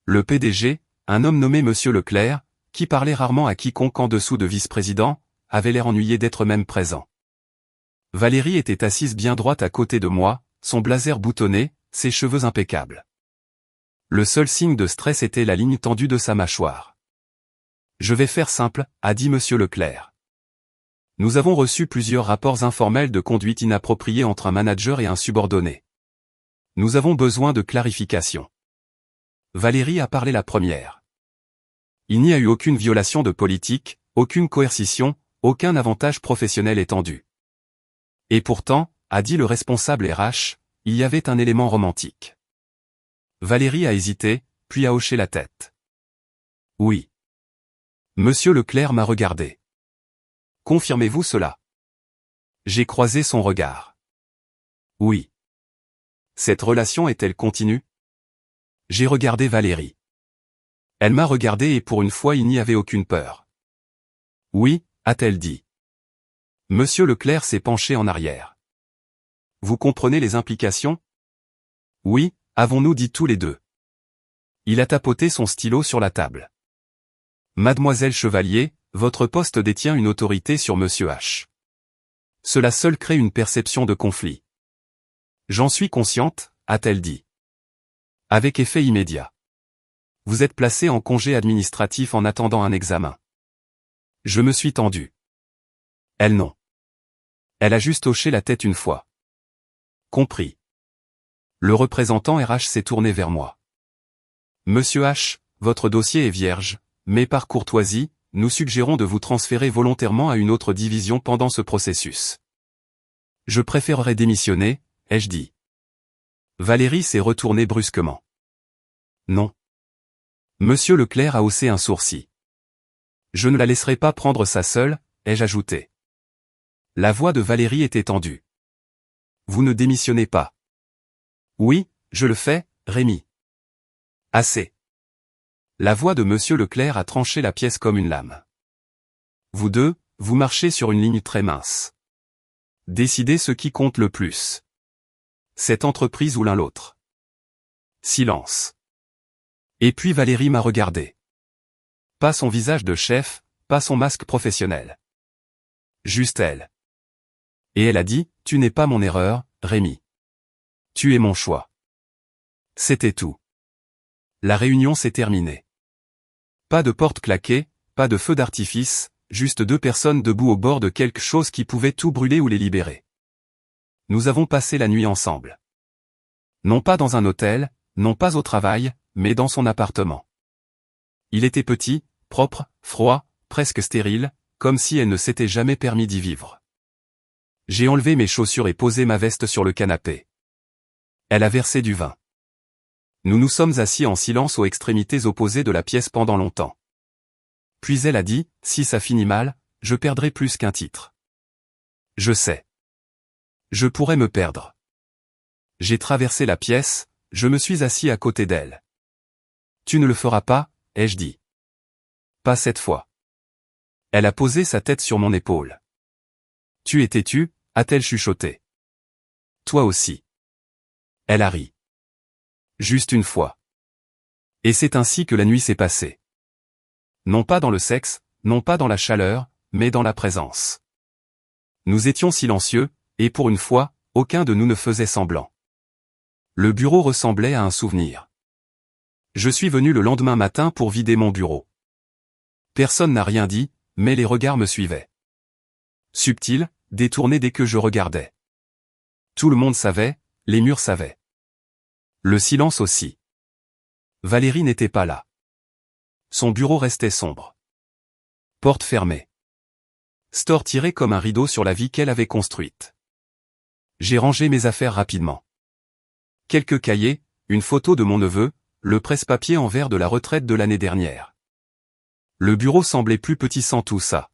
Le PDG, un homme nommé Monsieur Leclerc, qui parlait rarement à quiconque en dessous de vice-président, avait l'air ennuyé d'être même présent. Valérie était assise bien droite à côté de moi, son blazer boutonné, ses cheveux impeccables. Le seul signe de stress était la ligne tendue de sa mâchoire. Je vais faire simple, a dit Monsieur Leclerc. Nous avons reçu plusieurs rapports informels de conduite inappropriée entre un manager et un subordonné. Nous avons besoin de clarification. Valérie a parlé la première. Il n'y a eu aucune violation de politique, aucune coercition, aucun avantage professionnel étendu. Et pourtant, a dit le responsable RH, il y avait un élément romantique. Valérie a hésité, puis a hoché la tête. Oui. Monsieur Leclerc m'a regardé. Confirmez-vous cela? J'ai croisé son regard. Oui. Cette relation est-elle continue? J'ai regardé Valérie. Elle m'a regardé et pour une fois il n'y avait aucune peur. Oui, a-t-elle dit. Monsieur Leclerc s'est penché en arrière. Vous comprenez les implications? Oui, avons-nous dit tous les deux. Il a tapoté son stylo sur la table. Mademoiselle Chevalier, votre poste détient une autorité sur Monsieur H. Cela seul crée une perception de conflit. J'en suis consciente, a-t-elle dit. Avec effet immédiat. Vous êtes placé en congé administratif en attendant un examen. Je me suis tendu. Elle non. Elle a juste hoché la tête une fois. Compris. Le représentant RH s'est tourné vers moi. Monsieur H, votre dossier est vierge, mais par courtoisie, nous suggérons de vous transférer volontairement à une autre division pendant ce processus. Je préférerais démissionner, ai-je dit. Valérie s'est retournée brusquement. Non. Monsieur Leclerc a haussé un sourcil. Je ne la laisserai pas prendre ça seule, ai-je ajouté. La voix de Valérie était tendue. Vous ne démissionnez pas. Oui, je le fais, Rémi. Assez. La voix de Monsieur Leclerc a tranché la pièce comme une lame. Vous deux, vous marchez sur une ligne très mince. Décidez ce qui compte le plus. Cette entreprise ou l'un l'autre. Silence. Et puis Valérie m'a regardé. Pas son visage de chef, pas son masque professionnel. Juste elle. Et elle a dit, tu n'es pas mon erreur, Rémi. Tu es mon choix. C'était tout. La réunion s'est terminée. Pas de porte claquée, pas de feu d'artifice, juste deux personnes debout au bord de quelque chose qui pouvait tout brûler ou les libérer. Nous avons passé la nuit ensemble. Non pas dans un hôtel, non pas au travail, mais dans son appartement. Il était petit, propre, froid, presque stérile, comme si elle ne s'était jamais permis d'y vivre. J'ai enlevé mes chaussures et posé ma veste sur le canapé. Elle a versé du vin. Nous nous sommes assis en silence aux extrémités opposées de la pièce pendant longtemps. Puis elle a dit, si ça finit mal, je perdrai plus qu'un titre. Je sais. Je pourrais me perdre. J'ai traversé la pièce, je me suis assis à côté d'elle. Tu ne le feras pas, ai-je dit. Pas cette fois. Elle a posé sa tête sur mon épaule. Tu es têtu, a-t-elle chuchoté. Toi aussi. Elle a ri. Juste une fois. Et c'est ainsi que la nuit s'est passée. Non pas dans le sexe, non pas dans la chaleur, mais dans la présence. Nous étions silencieux, et pour une fois, aucun de nous ne faisait semblant. Le bureau ressemblait à un souvenir. Je suis venu le lendemain matin pour vider mon bureau. Personne n'a rien dit, mais les regards me suivaient. Subtils, détournés dès que je regardais. Tout le monde savait, les murs savaient. Le silence aussi. Valérie n'était pas là. Son bureau restait sombre. Porte fermée. Store tiré comme un rideau sur la vie qu'elle avait construite. J'ai rangé mes affaires rapidement. Quelques cahiers, une photo de mon neveu, le presse-papier en verre de la retraite de l'année dernière. Le bureau semblait plus petit sans tout ça.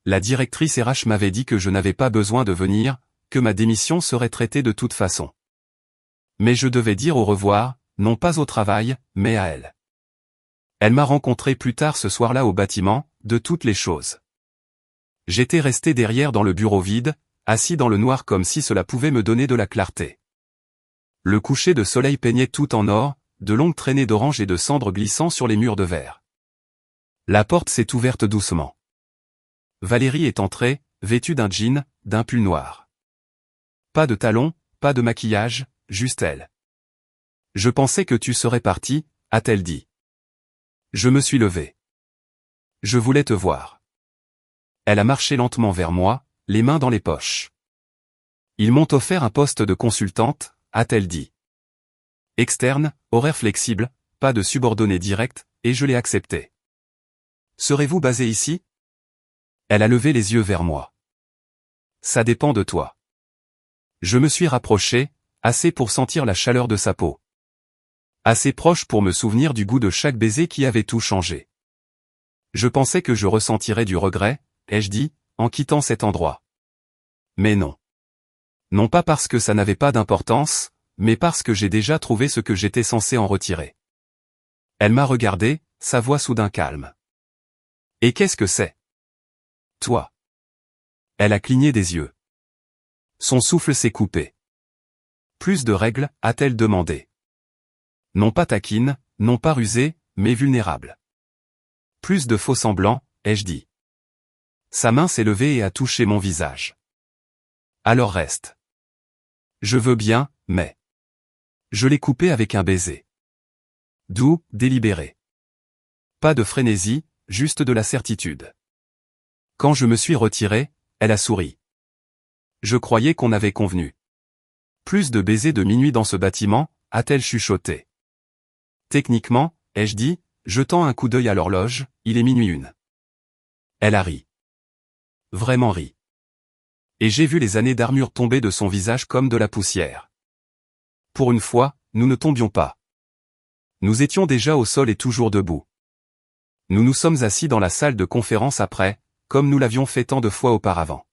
La directrice RH m'avait dit que je n'avais pas besoin de venir, que ma démission serait traitée de toute façon. Mais je devais dire au revoir, non pas au travail, mais à elle. Elle m'a rencontré plus tard ce soir-là au bâtiment, de toutes les choses. J'étais resté derrière dans le bureau vide, assis dans le noir comme si cela pouvait me donner de la clarté. Le coucher de soleil peignait tout en or, de longues traînées d'orange et de cendres glissant sur les murs de verre. La porte s'est ouverte doucement. Valérie est entrée, vêtue d'un jean, d'un pull noir. Pas de talons, pas de maquillage, juste elle. Je pensais que tu serais parti, a-t-elle dit. Je me suis levé. Je voulais te voir. Elle a marché lentement vers moi, les mains dans les poches. Ils m'ont offert un poste de consultante, a-t-elle dit. Externe, horaire flexible, pas de subordonné direct, et je l'ai accepté. Serez-vous basé ici? Elle a levé les yeux vers moi. Ça dépend de toi. Je me suis rapproché, assez pour sentir la chaleur de sa peau. Assez proche pour me souvenir du goût de chaque baiser qui avait tout changé. Je pensais que je ressentirais du regret, ai-je dit, en quittant cet endroit. Mais non. Non pas parce que ça n'avait pas d'importance, mais parce que j'ai déjà trouvé ce que j'étais censé en retirer. Elle m'a regardé, sa voix soudain calme. Et qu'est-ce que c'est? Toi. Elle a cligné des yeux. Son souffle s'est coupé. Plus de règles, a-t-elle demandé. Non pas taquine, non pas rusée, mais vulnérable. Plus de faux semblants, ai-je dit. Sa main s'est levée et a touché mon visage. Alors reste. Je veux bien, mais... Je l'ai coupé avec un baiser. Doux, délibéré. Pas de frénésie, juste de la certitude. Quand je me suis retiré, elle a souri. Je croyais qu'on avait convenu. Plus de baisers de minuit dans ce bâtiment, a-t-elle chuchoté. Techniquement, ai-je dit, jetant un coup d'œil à l'horloge, il est minuit 1. Elle a ri. Vraiment ri. Et j'ai vu les années d'armure tomber de son visage comme de la poussière. pour une fois, nous ne tombions pas. Nous étions déjà au sol et toujours debout. Nous nous sommes assis dans la salle de conférence après, comme nous l'avions fait tant de fois auparavant.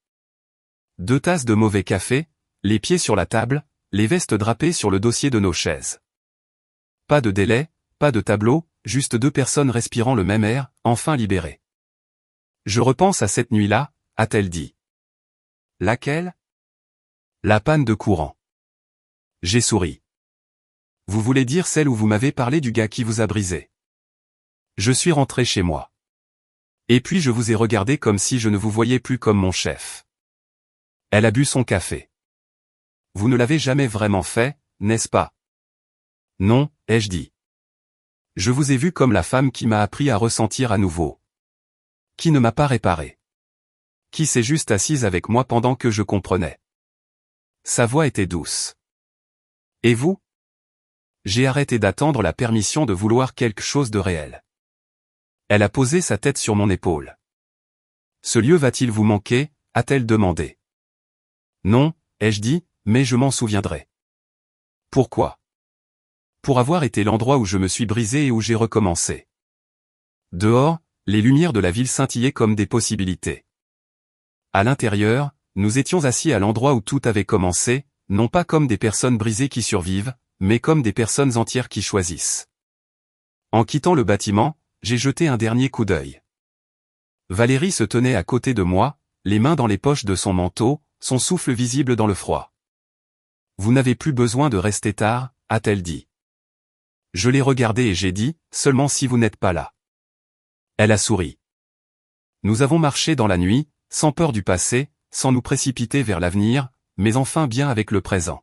2 tasses de mauvais café, les pieds sur la table, les vestes drapées sur le dossier de nos chaises. Pas de délai, pas de tableau, juste 2 personnes respirant le même air, enfin libérées. Je repense à cette nuit-là, a-t-elle dit. Laquelle? La panne de courant. J'ai souri. Vous voulez dire celle où vous m'avez parlé du gars qui vous a brisé? Je suis rentré chez moi. Et puis je vous ai regardé comme si je ne vous voyais plus comme mon chef. Elle a bu son café. Vous ne l'avez jamais vraiment fait, n'est-ce pas? Non, ai-je dit. Je vous ai vu comme la femme qui m'a appris à ressentir à nouveau. Qui ne m'a pas réparé. Qui s'est juste assise avec moi pendant que je comprenais. Sa voix était douce. Et vous? J'ai arrêté d'attendre la permission de vouloir quelque chose de réel. Elle a posé sa tête sur mon épaule. Ce lieu va-t-il vous manquer, a-t-elle demandé. Non, ai-je dit, mais je m'en souviendrai. Pourquoi? Pour avoir été l'endroit où je me suis brisé et où j'ai recommencé. Dehors, les lumières de la ville scintillaient comme des possibilités. À l'intérieur, nous étions assis à l'endroit où tout avait commencé, non pas comme des personnes brisées qui survivent, mais comme des personnes entières qui choisissent. En quittant le bâtiment, j'ai jeté un dernier coup d'œil. Valérie se tenait à côté de moi, les mains dans les poches de son manteau, son souffle visible dans le froid. Vous n'avez plus besoin de rester tard, a-t-elle dit. Je l'ai regardée et j'ai dit, seulement si vous n'êtes pas là. Elle a souri. Nous avons marché dans la nuit, sans peur du passé, sans nous précipiter vers l'avenir, mais enfin bien avec le présent.